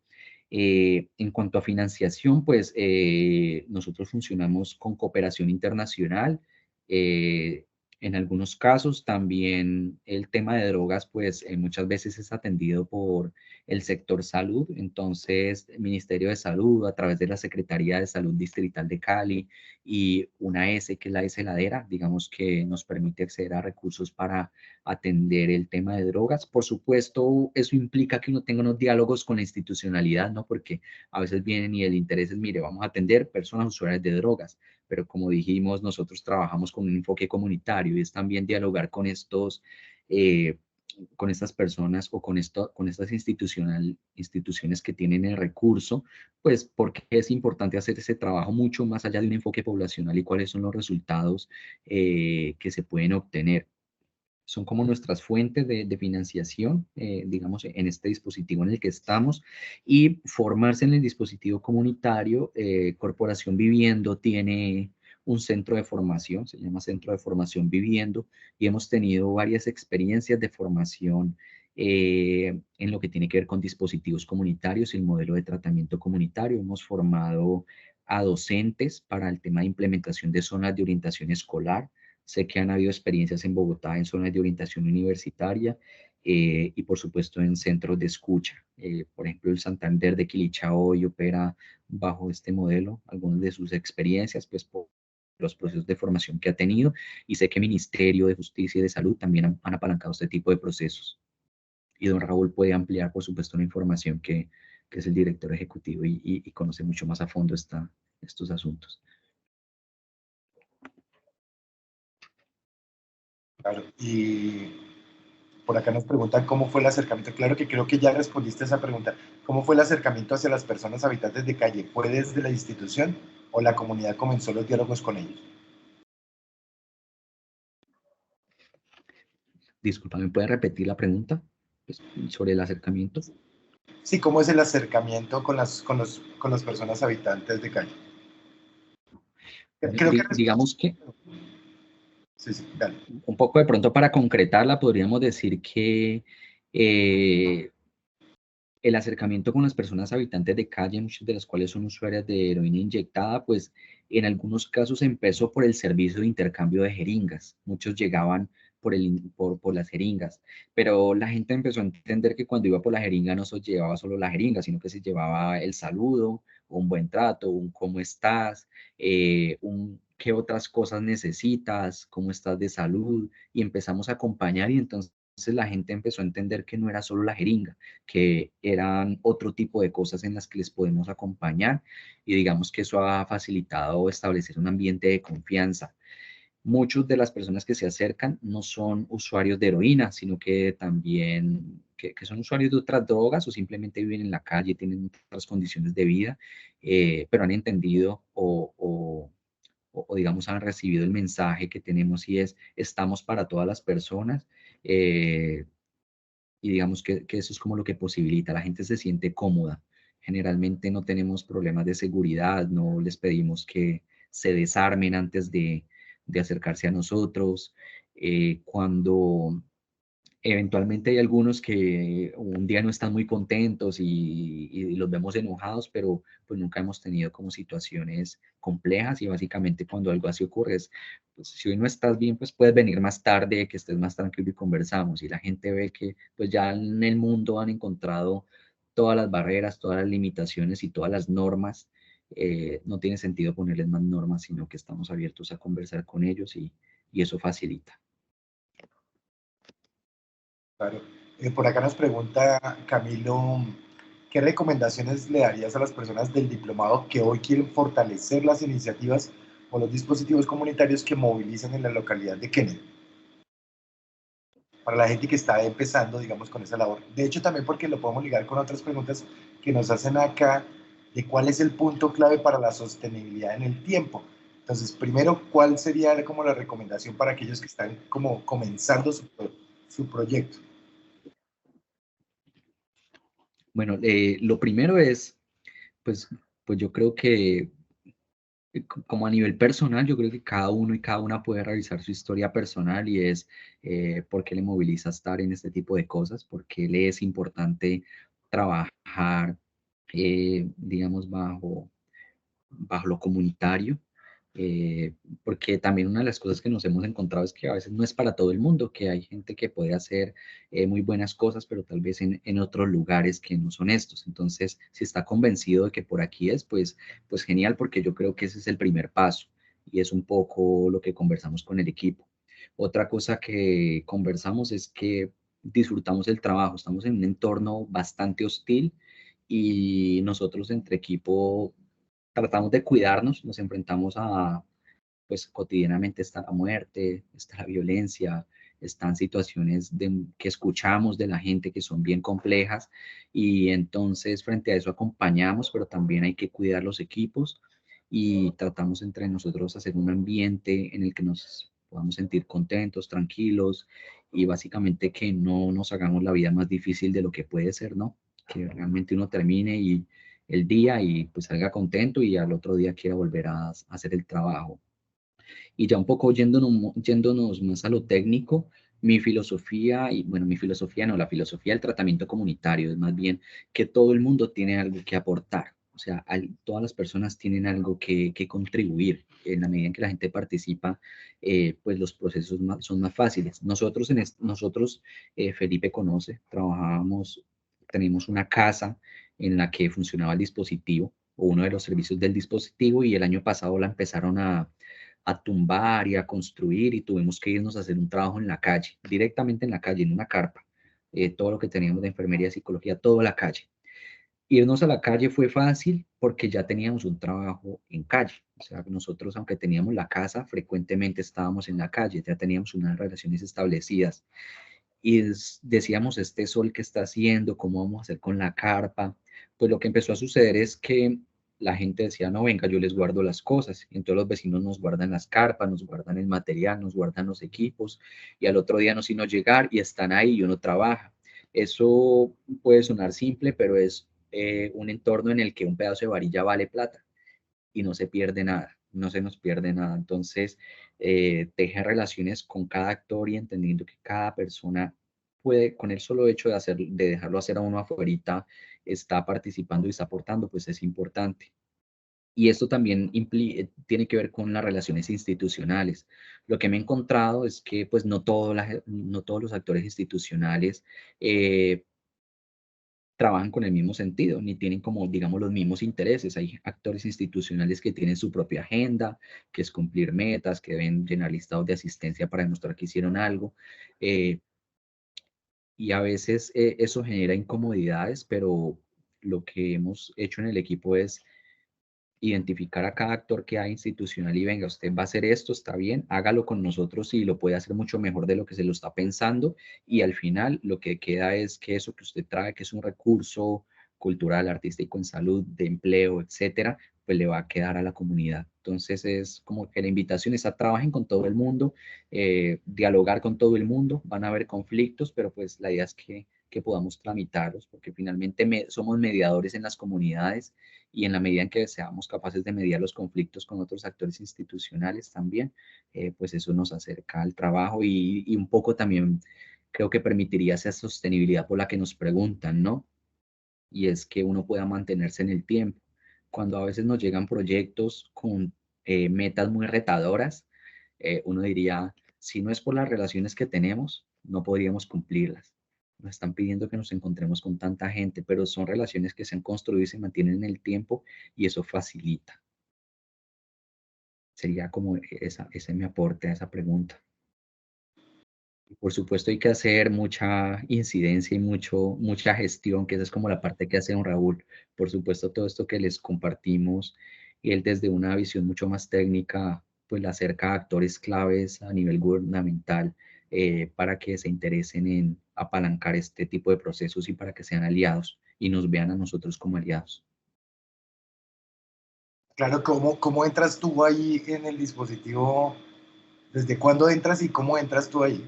en cuanto a financiación, pues nosotros funcionamos con cooperación internacional. En algunos casos también el tema de drogas, pues muchas veces es atendido por el sector salud. Entonces, el Ministerio de Salud, a través de la Secretaría de Salud Distrital de Cali y una S, que es la S Ladera, digamos que nos permite acceder a recursos para atender el tema de drogas. Por supuesto, eso implica que uno tenga unos diálogos con la institucionalidad, ¿no? Porque a veces vienen y el interés es, mire, vamos a atender personas usuarias de drogas, pero como dijimos, nosotros trabajamos con un enfoque comunitario y es también dialogar con con estas personas o con estas instituciones que tienen el recurso, pues porque es importante hacer ese trabajo mucho más allá de un enfoque poblacional y cuáles son los resultados que se pueden obtener. Son como nuestras fuentes de financiación, digamos, en este dispositivo en el que estamos, y formarse en el dispositivo comunitario. Corporación Viviendo tiene un centro de formación, se llama Centro de Formación Viviendo, y hemos tenido varias experiencias de formación en lo que tiene que ver con dispositivos comunitarios y el modelo de tratamiento comunitario. Hemos formado a docentes para el tema de implementación de zonas de orientación escolar. Sé que han habido experiencias en Bogotá en zonas de orientación universitaria y por supuesto en centros de escucha. Por ejemplo, el Santander de Quilichao hoy opera bajo este modelo, algunas de sus experiencias, pues por los procesos de formación que ha tenido, y sé que Ministerio de Justicia y de Salud también han apalancado este tipo de procesos. Y don Raúl puede ampliar, por supuesto, la información que es el director ejecutivo y conoce mucho más a fondo estos asuntos. Claro, y por acá nos preguntan cómo fue el acercamiento. Claro que creo que ya respondiste a esa pregunta. ¿Cómo fue el acercamiento hacia las personas habitantes de calle? ¿Fue desde la institución o la comunidad comenzó los diálogos con ellos? Disculpa, ¿me puede repetir la pregunta sobre el acercamiento? Sí, ¿cómo es el acercamiento con las personas habitantes de calle? Creo que Digamos que sí, dale. un poco de pronto para concretarla, podríamos decir que el acercamiento con las personas habitantes de calle, muchas de las cuales son usuarias de heroína inyectada, pues en algunos casos empezó por el servicio de intercambio de jeringas. Muchos llegaban por las jeringas, pero la gente empezó a entender que cuando iba por la jeringa no se llevaba solo la jeringa, sino que se llevaba el saludo, un buen trato, un cómo estás, qué otras cosas necesitas, cómo estás de salud, y empezamos a acompañar, y entonces la gente empezó a entender que no era solo la jeringa, que eran otro tipo de cosas en las que les podemos acompañar, y digamos que eso ha facilitado establecer un ambiente de confianza. Muchas de las personas que se acercan no son usuarios de heroína, sino que también que son usuarios de otras drogas o simplemente viven en la calle, tienen otras condiciones de vida, pero han entendido o digamos han recibido el mensaje que tenemos, y es: estamos para todas las personas. Y digamos que eso es como lo que posibilita, la gente se siente cómoda. Generalmente no tenemos problemas de seguridad, no les pedimos que se desarmen antes de de acercarse a nosotros. Cuando eventualmente hay algunos que un día no están muy contentos y los vemos enojados, pero pues nunca hemos tenido como situaciones complejas y básicamente cuando algo así ocurre es, pues si hoy no estás bien, pues puedes venir más tarde, que estés más tranquilo y conversamos. Y la gente ve que pues ya en el mundo han encontrado todas las barreras, todas las limitaciones y todas las normas. No tiene sentido ponerles más normas, sino que estamos abiertos a conversar con ellos y eso facilita. Claro. Por acá nos pregunta Camilo, ¿qué recomendaciones le darías a las personas del diplomado que hoy quieren fortalecer las iniciativas o los dispositivos comunitarios que movilizan en la localidad de Kennedy? Para la gente que está empezando, digamos, con esa labor. De hecho, también porque lo podemos ligar con otras preguntas que nos hacen acá de cuál es el punto clave para la sostenibilidad en el tiempo. Entonces, primero, ¿cuál sería como la recomendación para aquellos que están como comenzando su proyecto? Bueno, lo primero es, pues, pues yo creo que como a nivel personal, yo creo que cada uno y cada una puede revisar su historia personal y es por qué le moviliza estar en este tipo de cosas, por qué le es importante trabajar, digamos, bajo lo comunitario, porque también una de las cosas que nos hemos encontrado es que a veces no es para todo el mundo, que hay gente que puede hacer muy buenas cosas, pero tal vez en otros lugares que no son estos. Entonces, si está convencido de que por aquí es, pues genial, porque yo creo que ese es el primer paso y es un poco lo que conversamos con el equipo. Otra cosa que conversamos es que disfrutamos el trabajo, estamos en un entorno bastante hostil y nosotros entre equipo tratamos de cuidarnos, nos enfrentamos a, pues cotidianamente está la muerte, está la violencia, están situaciones que escuchamos de la gente que son bien complejas y entonces frente a eso acompañamos, pero también hay que cuidar los equipos y tratamos entre nosotros hacer un ambiente en el que nos podamos sentir contentos, tranquilos y básicamente que no nos hagamos la vida más difícil de lo que puede ser, ¿no? Que realmente uno termine y el día y pues salga contento y al otro día quiera volver a hacer el trabajo. Y ya un poco yéndonos más a lo técnico, mi filosofía, y bueno, mi filosofía no, la filosofía del tratamiento comunitario es más bien que todo el mundo tiene algo que aportar. O sea, todas las personas tienen algo que contribuir. En la medida en que la gente participa, pues los procesos son más fáciles. Nosotros, Felipe conoce, trabajábamos, tenemos una casa en la que funcionaba el dispositivo o uno de los servicios del dispositivo y el año pasado la empezaron a tumbar y a construir y tuvimos que irnos a hacer un trabajo en la calle, directamente en la calle, en una carpa. Todo lo que teníamos de enfermería, psicología, todo la calle. Irnos a la calle fue fácil porque ya teníamos un trabajo en calle. O sea, nosotros, aunque teníamos la casa, frecuentemente estábamos en la calle, ya teníamos unas relaciones establecidas. Y decíamos, este sol que está haciendo, ¿cómo vamos a hacer con la carpa? Pues lo que empezó a suceder es que la gente decía, no, venga, yo les guardo las cosas. Y entonces los vecinos nos guardan las carpas, nos guardan el material, nos guardan los equipos. Y al otro día no sino llegar y están ahí y uno trabaja. Eso puede sonar simple, pero es un entorno en el que un pedazo de varilla vale plata y no se pierde nada, no se nos pierde nada. Entonces, tejer relaciones con cada actor y entendiendo que cada persona puede, con el solo hecho de dejarlo hacer a uno afuera, está participando y está aportando, pues es importante. Y esto también tiene que ver con las relaciones institucionales. Lo que me he encontrado es que pues no todos los actores institucionales trabajan con el mismo sentido, ni tienen como, digamos, los mismos intereses. Hay actores institucionales que tienen su propia agenda, que es cumplir metas, que deben llenar listados de asistencia para demostrar que hicieron algo. eh, y a veces eso genera incomodidades, pero lo que hemos hecho en el equipo es identificar a cada actor que hay institucional y venga, usted va a hacer esto, está bien, hágalo con nosotros y lo puede hacer mucho mejor de lo que se lo está pensando y al final lo que queda es que eso que usted trae, que es un recurso cultural, artístico, en salud, de empleo, etcétera, pues le va a quedar a la comunidad. Entonces es como que la invitación es a trabajen con todo el mundo, dialogar con todo el mundo, van a haber conflictos, pero pues la idea es que que podamos tramitarlos, porque finalmente somos mediadores en las comunidades y en la medida en que seamos capaces de mediar los conflictos con otros actores institucionales también, pues eso nos acerca al trabajo y un poco también creo que permitiría esa sostenibilidad por la que nos preguntan, ¿no? Y es que uno pueda mantenerse en el tiempo. Cuando a veces nos llegan proyectos con metas muy retadoras, uno diría, si no es por las relaciones que tenemos, no podríamos cumplirlas. Nos están pidiendo que nos encontremos con tanta gente, pero son relaciones que se han construido y se mantienen en el tiempo y eso facilita. Sería como ese mi aporte a esa pregunta. Y por supuesto hay que hacer mucha incidencia y mucha gestión, que esa es como la parte que hace don Raúl. Por supuesto todo esto que les compartimos, él desde una visión mucho más técnica, pues le acerca a actores claves a nivel gubernamental para que se interesen en apalancar este tipo de procesos y para que sean aliados y nos vean a nosotros como aliados. Claro, ¿cómo entras tú ahí en el dispositivo? ¿Desde cuándo entras y cómo entras tú ahí?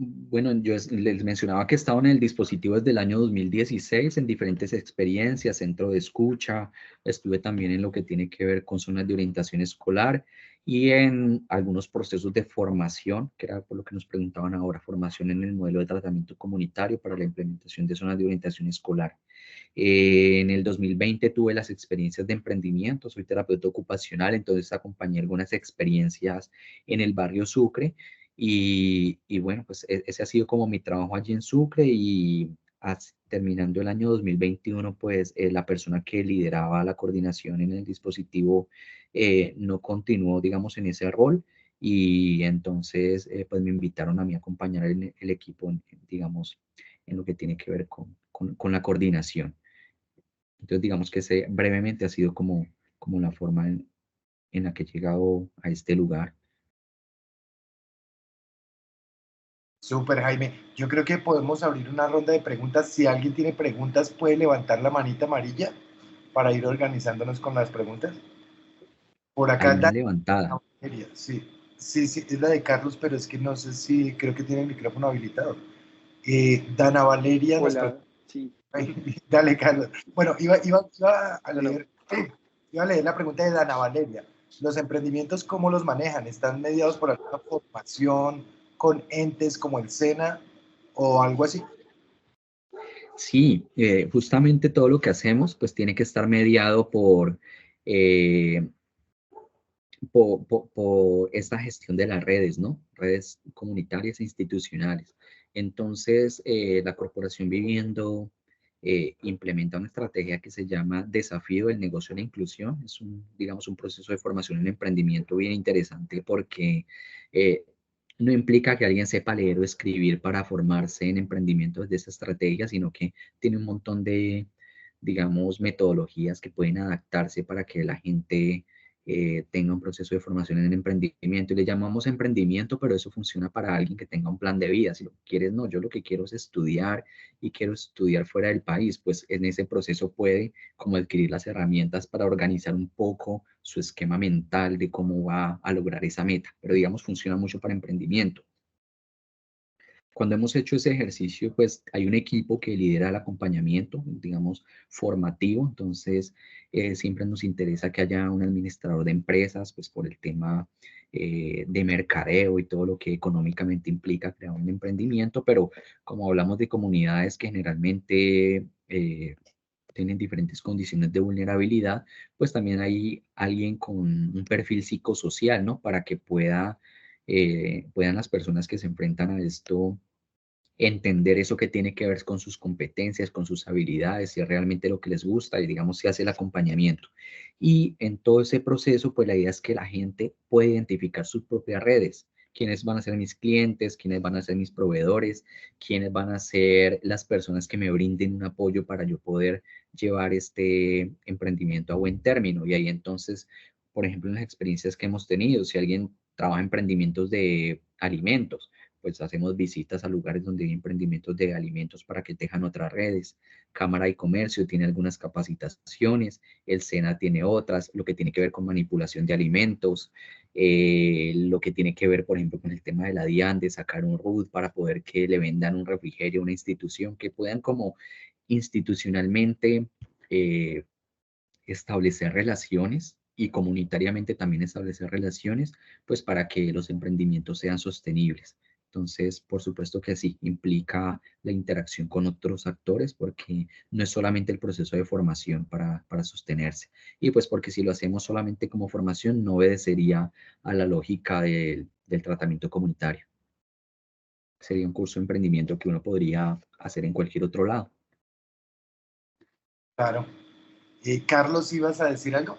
Bueno, yo les mencionaba que he estado en el dispositivo desde el año 2016 en diferentes experiencias, centro de escucha, estuve también en lo que tiene que ver con zonas de orientación escolar y en algunos procesos de formación, que era por lo que nos preguntaban ahora, formación en el modelo de tratamiento comunitario para la implementación de zonas de orientación escolar. En el 2020 tuve las experiencias de emprendimiento, soy terapeuta ocupacional, entonces acompañé algunas experiencias en el barrio Sucre y bueno, pues ese ha sido como mi trabajo allí en Sucre y terminando el año 2021, pues la persona que lideraba la coordinación en el dispositivo no continuó, digamos, en ese rol y entonces pues me invitaron a mí a acompañar el equipo, digamos, en lo que tiene que ver con la coordinación. Entonces digamos que ese brevemente ha sido como la forma en la que he llegado a este lugar. Súper, Jaime. Yo creo que podemos abrir una ronda de preguntas. Si alguien tiene preguntas, puede levantar la manita amarilla para ir organizándonos con las preguntas. Por Hay acá, una levantada. sí, es la de Carlos, pero es que no sé si creo que tiene el micrófono habilitado. Dana Valeria nos pregunta. Hola, sí. Dale, Carlos. Bueno, iba a No, no. leer, iba a leer la pregunta de Dana Valeria. ¿Los emprendimientos cómo los manejan? ¿Están mediados por alguna formación con entes como el SENA o algo así? Sí, justamente todo lo que hacemos pues tiene que estar mediado eh, por esta gestión de las redes, ¿no? Redes comunitarias e institucionales. Entonces, la Corporación Viviendo implementa una estrategia que se llama Desafío del Negocio de la Inclusión. Es digamos, un proceso de formación en emprendimiento bien interesante porque no implica que alguien sepa leer o escribir para formarse en emprendimiento de esa estrategia, sino que tiene un montón de, digamos, metodologías que pueden adaptarse para que la gente tenga un proceso de formación en emprendimiento y le llamamos emprendimiento, pero eso funciona para alguien que tenga un plan de vida. Si lo que quieres, no, yo lo que quiero es estudiar y quiero estudiar fuera del país, pues en ese proceso puede como adquirir las herramientas para organizar un poco su esquema mental de cómo va a lograr esa meta, pero digamos funciona mucho para emprendimiento. Cuando hemos hecho ese ejercicio, pues hay un equipo que lidera el acompañamiento, digamos, formativo. Entonces, siempre nos interesa que haya un administrador de empresas, pues por el tema de mercadeo y todo lo que económicamente implica crear un emprendimiento. Pero como hablamos de comunidades que generalmente tienen diferentes condiciones de vulnerabilidad, pues también hay alguien con un perfil psicosocial, ¿no? Para que puedan las personas que se enfrentan a esto entender eso que tiene que ver con sus competencias, con sus habilidades, si es realmente lo que les gusta y digamos si hace el acompañamiento. Y en todo ese proceso, pues la idea es que la gente pueda identificar sus propias redes, quiénes van a ser mis clientes, quiénes van a ser mis proveedores, quiénes van a ser las personas que me brinden un apoyo para yo poder llevar este emprendimiento a buen término. Y ahí entonces, por ejemplo, en las experiencias que hemos tenido, si alguien trabaja en emprendimientos de alimentos, pues hacemos visitas a lugares donde hay emprendimientos de alimentos para que tejan otras redes. Cámara de Comercio tiene algunas capacitaciones, el SENA tiene otras, lo que tiene que ver con manipulación de alimentos. lo que tiene que ver, por ejemplo, con el tema de la DIAN, de sacar un RUT para poder que le vendan un refrigerio a una institución, que puedan como institucionalmente establecer relaciones y comunitariamente también establecer relaciones, pues para que los emprendimientos sean sostenibles. Entonces, por supuesto que sí, implica la interacción con otros actores, porque no es solamente el proceso de formación para sostenerse. Y pues porque si lo hacemos solamente como formación, no obedecería a la lógica del tratamiento comunitario. Sería un curso de emprendimiento que uno podría hacer en cualquier otro lado. Claro. Carlos, ¿ibas a decir algo?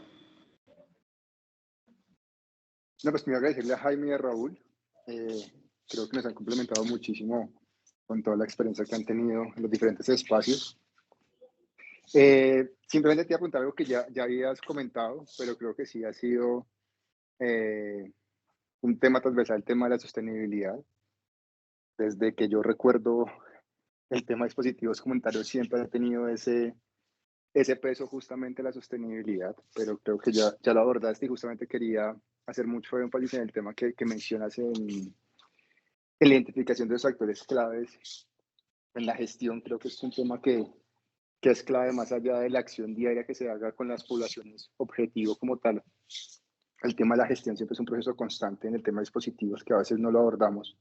No, pues quiero agradecerle a Jaime y a Raúl. Creo que nos han complementado muchísimo con toda la experiencia que han tenido en los diferentes espacios. Simplemente te iba a preguntar algo que ya habías comentado, pero creo que sí ha sido un tema transversal, el tema de la sostenibilidad. Desde que yo recuerdo, el tema de dispositivos comunitarios siempre ha tenido ese peso, justamente la sostenibilidad, pero creo que ya lo abordaste y justamente quería hacer mucho énfasis en el tema que mencionas en la identificación de los actores claves en la gestión. Creo que es un tema que es clave más allá de la acción diaria que se haga con las poblaciones objetivo como tal. El tema de la gestión siempre es un proceso constante en el tema de dispositivos que a veces no lo abordamos,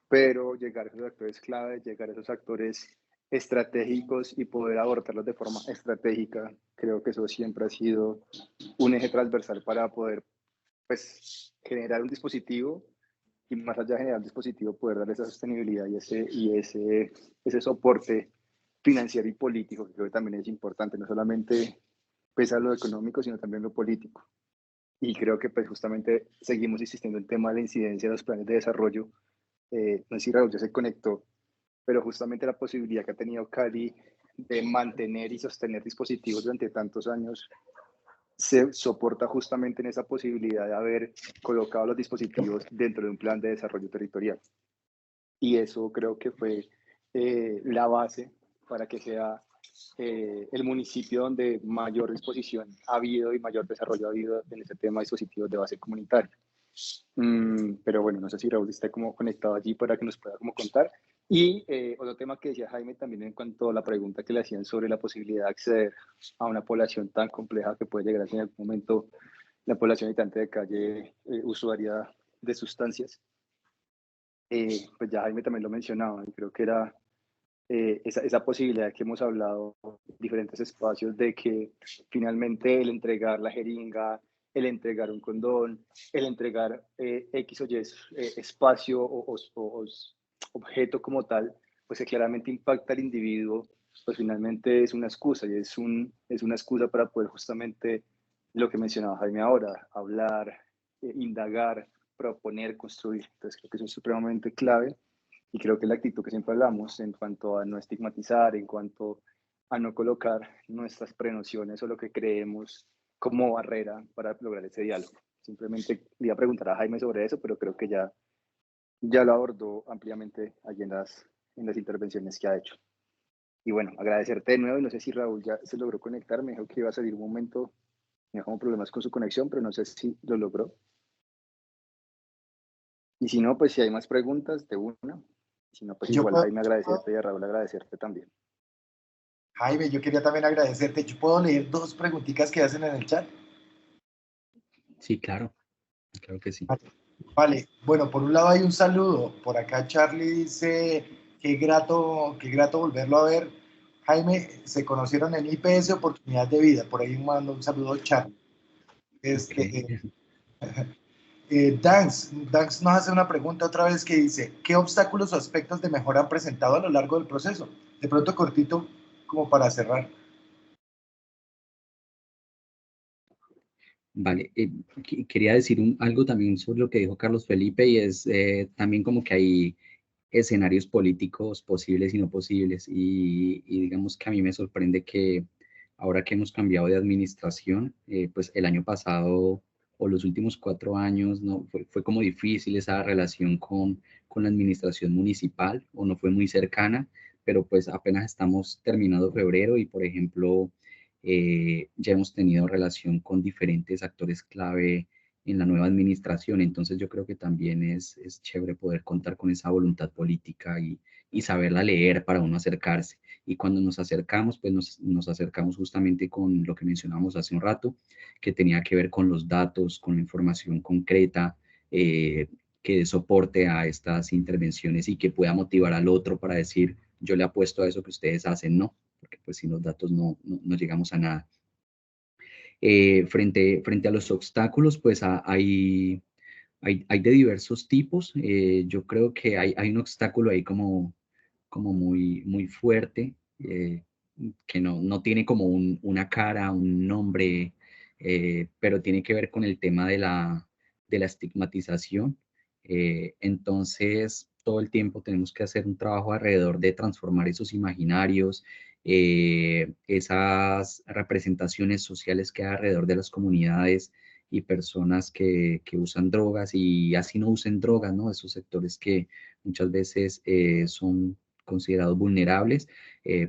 pero llegar a esos actores clave, llegar a esos actores estratégicos y poder abordarlos de forma estratégica, creo que eso siempre ha sido un eje transversal para poder, pues, generar un dispositivo y más allá de generar un dispositivo, poder dar esa sostenibilidad y ese soporte financiero y político, que creo que también es importante, no solamente pesa lo económico, sino también lo político. Y creo que pues justamente seguimos insistiendo en el tema de la incidencia de los planes de desarrollo. No sé si Raúl ya se conectó, pero justamente la posibilidad que ha tenido Cali de mantener y sostener dispositivos durante tantos años se soporta justamente en esa posibilidad de haber colocado los dispositivos dentro de un plan de desarrollo territorial. Y eso creo que fue la base para que sea el municipio donde mayor disposición ha habido y mayor desarrollo ha habido en este tema de dispositivos de base comunitaria. Pero bueno, no sé si Raúl está como conectado allí para que nos pueda como contar. Y otro tema que decía Jaime también en cuanto a la pregunta que le hacían sobre la posibilidad de acceder a una población tan compleja que puede llegar a ser en algún momento la población habitante de calle usuaria de sustancias. Pues ya Jaime también lo mencionaba y creo que era esa posibilidad que hemos hablado en diferentes espacios de que finalmente el entregar la jeringa, el entregar un condón, el entregar X o Y espacio o objeto como tal, pues que claramente impacta al individuo, pues finalmente es una excusa y es una excusa para poder justamente lo que mencionaba Jaime ahora, hablar, indagar, proponer, construir. Entonces creo que eso es supremamente clave. Y creo que la actitud que siempre hablamos en cuanto a no estigmatizar, en cuanto a no colocar nuestras prenociones o lo que creemos como barrera para lograr ese diálogo. Simplemente le iba a preguntar a Jaime sobre eso, pero creo que ya lo abordó ampliamente allí en las intervenciones que ha hecho. Y bueno, agradecerte de nuevo, y no sé si Raúl ya se logró conectar, me dijo que iba a salir un momento, tenía como problemas con su conexión, pero no sé si lo logró. Y si no, pues si hay más preguntas, de una. Si no, pues igual Jaime agradecerte y a Raúl agradecerte también. Jaime, yo quería también agradecerte. ¿Yo puedo leer dos preguntitas que hacen en el chat? Sí, claro. Claro que sí. Vale. Bueno, por un lado hay un saludo. Por acá Charlie dice, qué grato volverlo a ver. Jaime, se conocieron en IPS Oportunidad de Vida. Por ahí mando un saludo, Charlie. Danks nos hace una pregunta otra vez que dice, ¿qué obstáculos o aspectos de mejora han presentado a lo largo del proceso? De pronto cortito, como para cerrar. Vale, quería decir algo también sobre lo que dijo Carlos Felipe, y es también como que hay escenarios políticos posibles y no posibles, y digamos que a mí me sorprende que ahora que hemos cambiado de administración, pues el año pasado o los últimos 4 años no fue como difícil esa relación con la administración municipal, o no fue muy cercana, pero pues apenas estamos terminando febrero y, por ejemplo, ya hemos tenido relación con diferentes actores clave en la nueva administración. Entonces yo creo que también es chévere poder contar con esa voluntad política y saberla leer para uno acercarse. Y cuando nos acercamos, pues nos acercamos justamente con lo que mencionamos hace un rato, que tenía que ver con los datos, con la información concreta, que dé soporte a estas intervenciones y que pueda motivar al otro para decir, yo le apuesto a eso que ustedes hacen, no, porque pues sin los datos no llegamos a nada. Frente a los obstáculos, pues hay de diversos tipos. Yo creo que hay un obstáculo ahí como muy fuerte, que no tiene como una cara, un nombre, pero tiene que ver con el tema de la estigmatización. Entonces, todo el tiempo tenemos que hacer un trabajo alrededor de transformar esos imaginarios, esas representaciones sociales que hay alrededor de las comunidades y personas que usan drogas y así no usen drogas, ¿no? Esos sectores que muchas veces son considerados vulnerables,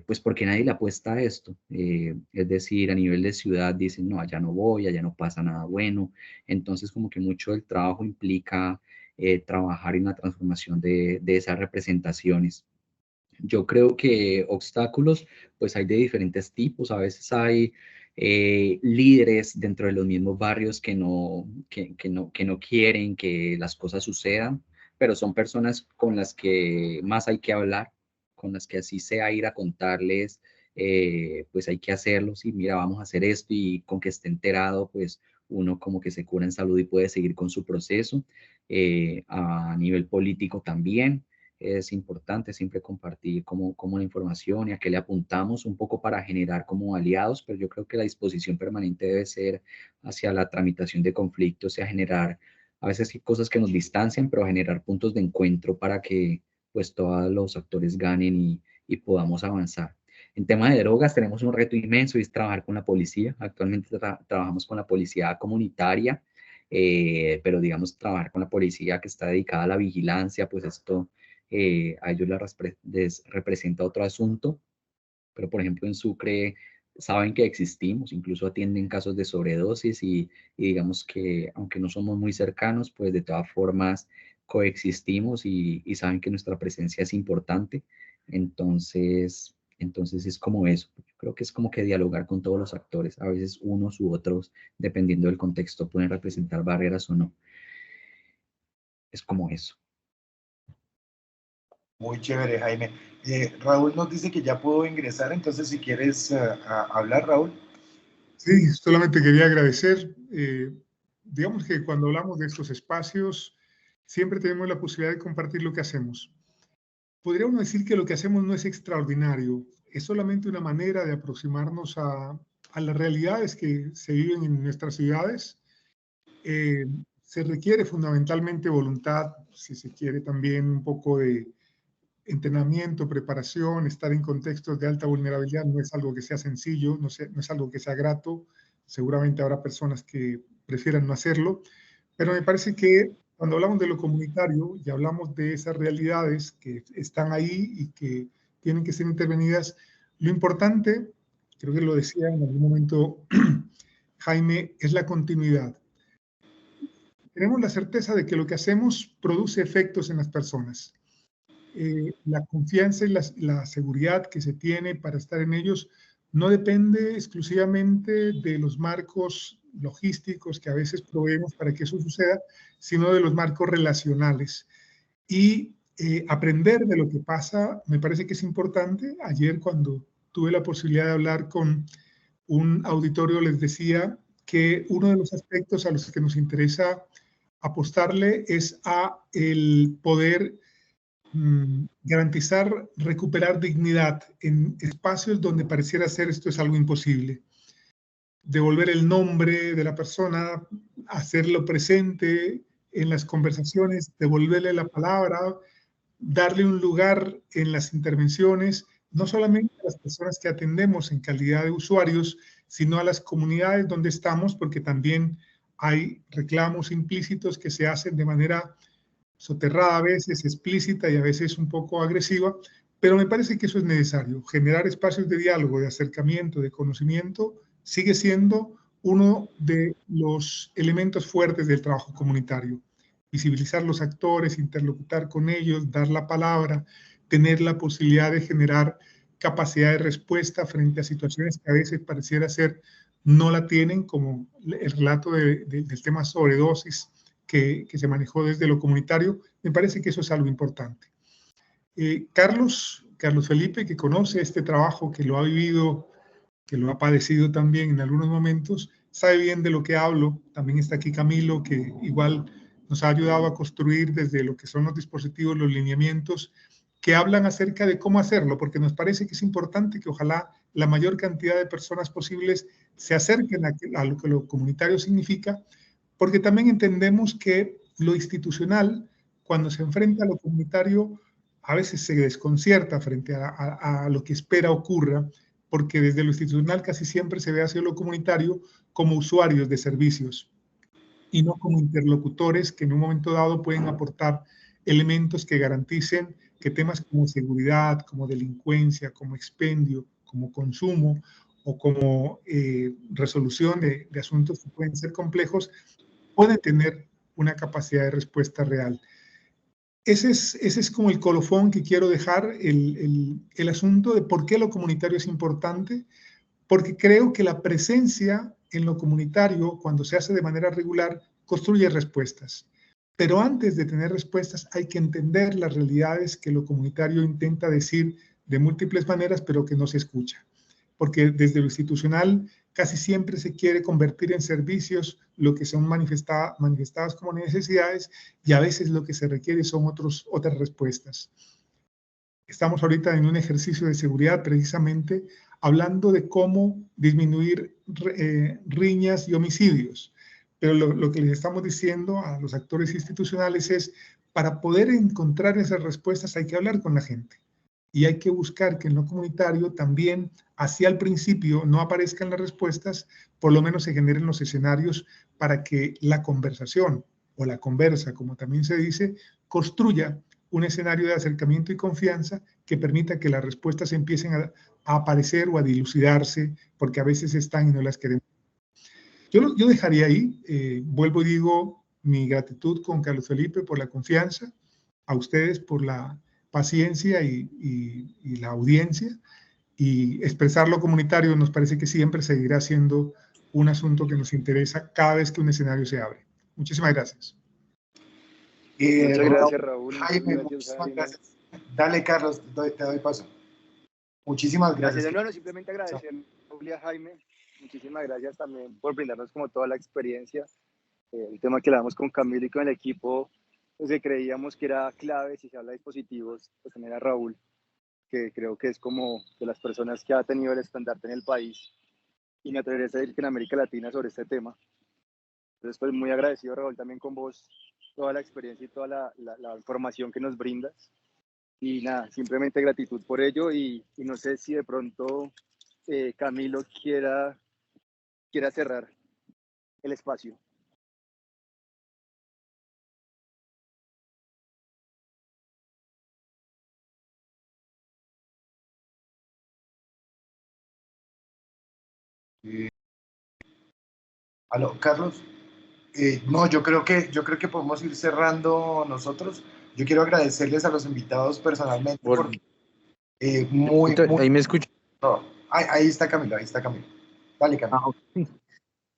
pues porque nadie le apuesta a esto. Es decir, a nivel de ciudad dicen, no, allá no voy, allá no pasa nada bueno. Entonces, como que mucho del trabajo implica trabajar en la transformación de esas representaciones. Yo creo que obstáculos, pues hay de diferentes tipos. A veces hay líderes dentro de los mismos barrios que no quieren que las cosas sucedan, pero son personas con las que más hay que hablar, con las que así sea ir a contarles, pues hay que hacerlo. Y mira, vamos a hacer esto y con que esté enterado, pues uno como que se cura en salud y puede seguir con su proceso. A nivel político también es importante siempre compartir como la información y a qué le apuntamos un poco para generar como aliados, pero yo creo que la disposición permanente debe ser hacia la tramitación de conflictos y a generar, a veces hay cosas que nos distancian, pero generar puntos de encuentro para que pues todos los actores ganen y podamos avanzar. En tema de drogas tenemos un reto inmenso y es trabajar con la policía. Actualmente trabajamos con la policía comunitaria, pero digamos trabajar con la policía que está dedicada a la vigilancia, pues esto a ellos les representa otro asunto, pero por ejemplo en Sucre saben que existimos, incluso atienden casos de sobredosis y digamos que aunque no somos muy cercanos, pues de todas formas coexistimos y saben que nuestra presencia es importante. Entonces es como eso. Yo creo que es como que dialogar con todos los actores. A veces unos u otros, dependiendo del contexto, pueden representar barreras o no. Es como eso. Muy chévere, Jaime. Raúl nos dice que ya puedo ingresar, entonces si quieres hablar, Raúl. Sí, solamente quería agradecer. Digamos que cuando hablamos de estos espacios, siempre tenemos la posibilidad de compartir lo que hacemos. Podríamos decir que lo que hacemos no es extraordinario, es solamente una manera de aproximarnos a las realidades que se viven en nuestras ciudades. Se requiere fundamentalmente voluntad, si se quiere también un poco de entrenamiento, preparación, estar en contextos de alta vulnerabilidad no es algo que sea sencillo, no es algo que sea grato. Seguramente habrá personas que prefieran no hacerlo, pero me parece que cuando hablamos de lo comunitario y hablamos de esas realidades que están ahí y que tienen que ser intervenidas, lo importante, creo que lo decía en algún momento Jaime, es la continuidad. Tenemos la certeza de que lo que hacemos produce efectos en las personas. La confianza y la seguridad que se tiene para estar en ellos no depende exclusivamente de los marcos logísticos que a veces proveemos para que eso suceda, sino de los marcos relacionales. Y aprender de lo que pasa me parece que es importante. Ayer cuando tuve la posibilidad de hablar con un auditorio les decía que uno de los aspectos a los que nos interesa apostarle es a el poder garantizar, recuperar dignidad en espacios donde pareciera ser esto es algo imposible. Devolver el nombre de la persona, hacerlo presente en las conversaciones, devolverle la palabra, darle un lugar en las intervenciones, no solamente a las personas que atendemos en calidad de usuarios, sino a las comunidades donde estamos, porque también hay reclamos implícitos que se hacen de manera soterrada a veces, explícita y a veces un poco agresiva, pero me parece que eso es necesario. Generar espacios de diálogo, de acercamiento, de conocimiento, sigue siendo uno de los elementos fuertes del trabajo comunitario. Visibilizar los actores, interlocutar con ellos, dar la palabra, tener la posibilidad de generar capacidad de respuesta frente a situaciones que a veces pareciera ser no la tienen, como el relato del tema sobredosis que se manejó desde lo comunitario. Me parece que eso es algo importante. Carlos Felipe, que conoce este trabajo, que lo ha vivido, que lo ha padecido también en algunos momentos, sabe bien de lo que hablo. También está aquí Camilo, que igual nos ha ayudado a construir desde lo que son los dispositivos, los lineamientos, que hablan acerca de cómo hacerlo, porque nos parece que es importante que ojalá la mayor cantidad de personas posibles se acerquen a lo que lo comunitario significa, porque también entendemos que lo institucional, cuando se enfrenta a lo comunitario, a veces se desconcierta frente a lo que espera ocurra, porque desde lo institucional casi siempre se ve hacia lo comunitario como usuarios de servicios y no como interlocutores que en un momento dado pueden aportar elementos que garanticen que temas como seguridad, como delincuencia, como expendio, como consumo o como resolución de asuntos que pueden ser complejos, pueden tener una capacidad de respuesta real. Ese es como el colofón que quiero dejar, el asunto de por qué lo comunitario es importante, porque creo que la presencia en lo comunitario, cuando se hace de manera regular, construye respuestas. Pero antes de tener respuestas hay que entender las realidades que lo comunitario intenta decir de múltiples maneras, pero que no se escucha. Porque desde lo institucional casi siempre se quiere convertir en servicios lo que son manifestadas como necesidades, y a veces lo que se requiere son otras respuestas. Estamos ahorita en un ejercicio de seguridad precisamente hablando de cómo disminuir riñas y homicidios. Pero lo que les estamos diciendo a los actores institucionales es, para poder encontrar esas respuestas hay que hablar con la gente. Y hay que buscar que en lo comunitario también, hacia el principio, no aparezcan las respuestas, por lo menos se generen los escenarios para que la conversación, o la conversa, como también se dice, construya un escenario de acercamiento y confianza que permita que las respuestas empiecen a aparecer o a dilucidarse, porque a veces están y no las queremos. Yo dejaría ahí, vuelvo y digo mi gratitud con Carlos Felipe por la confianza, a ustedes por la paciencia y la audiencia, y expresar lo comunitario nos parece que siempre seguirá siendo un asunto que nos interesa cada vez que un escenario se abre. Muchísimas gracias. Muchas gracias, Raúl. Jaime, muchísimas gracias. Dale, Carlos, te doy paso. Muchísimas gracias. No, simplemente agradecerle a Jaime. Muchísimas gracias también por brindarnos como toda la experiencia. El tema que le damos con Camilo y con el equipo, pues que creíamos que era clave si se habla de dispositivos, pues tener a Raúl, que creo que es como de las personas que ha tenido el estandarte en el país, y me atrevería a decir que en América Latina sobre este tema. Entonces, pues muy agradecido, Raúl, también con vos, toda la experiencia y toda la información que nos brindas. Y nada, simplemente gratitud por ello, y no sé si de pronto Camilo quiera cerrar el espacio. ¿Aló, Carlos? No, yo creo que podemos ir cerrando nosotros. Yo quiero agradecerles a los invitados personalmente porque Ahí me escucho. No, ahí está Camilo. Dale, Camilo. Okay.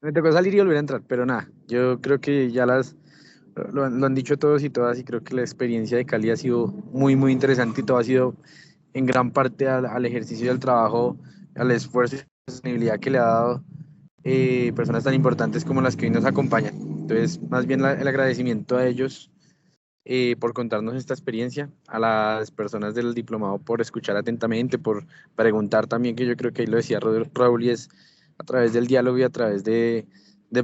Me tocó salir y volver a entrar, pero nada, yo creo que ya lo han dicho todos y todas, y creo que la experiencia de Cali ha sido muy, muy interesante, y todo ha sido en gran parte al ejercicio del trabajo, al esfuerzo y sostenibilidad que le ha dado personas tan importantes como las que hoy nos acompañan. Entonces, más bien el agradecimiento a ellos por contarnos esta experiencia, a las personas del diplomado por escuchar atentamente, por preguntar también, que yo creo que ahí lo decía Raúl, y es a través del diálogo y a través de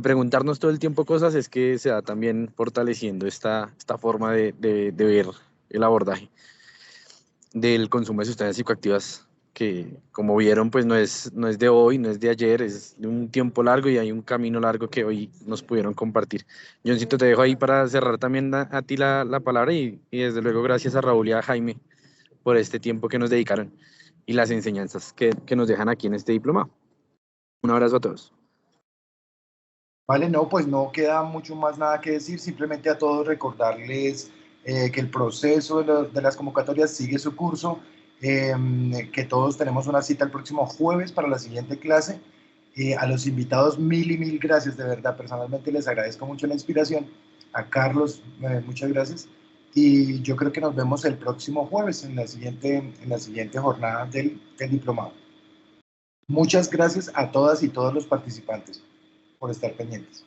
preguntarnos todo el tiempo cosas, es que se va también fortaleciendo esta forma de ver el abordaje del consumo de sustancias psicoactivas, que como vieron, pues no es de hoy, no es de ayer, es de un tiempo largo, y hay un camino largo que hoy nos pudieron compartir. Johncito, te dejo ahí para cerrar también a ti la palabra, y desde luego gracias a Raúl y a Jaime por este tiempo que nos dedicaron y las enseñanzas que nos dejan aquí en este diplomado. Un abrazo a todos. Vale, no, pues no queda mucho más nada que decir, simplemente a todos recordarles que el proceso de las convocatorias sigue su curso, que todos tenemos una cita el próximo jueves para la siguiente clase. A los invitados mil y mil gracias, de verdad, personalmente les agradezco mucho la inspiración. A Carlos, muchas gracias. Y yo creo que nos vemos el próximo jueves en la siguiente jornada del diplomado. Muchas gracias a todas y todos los participantes por estar pendientes.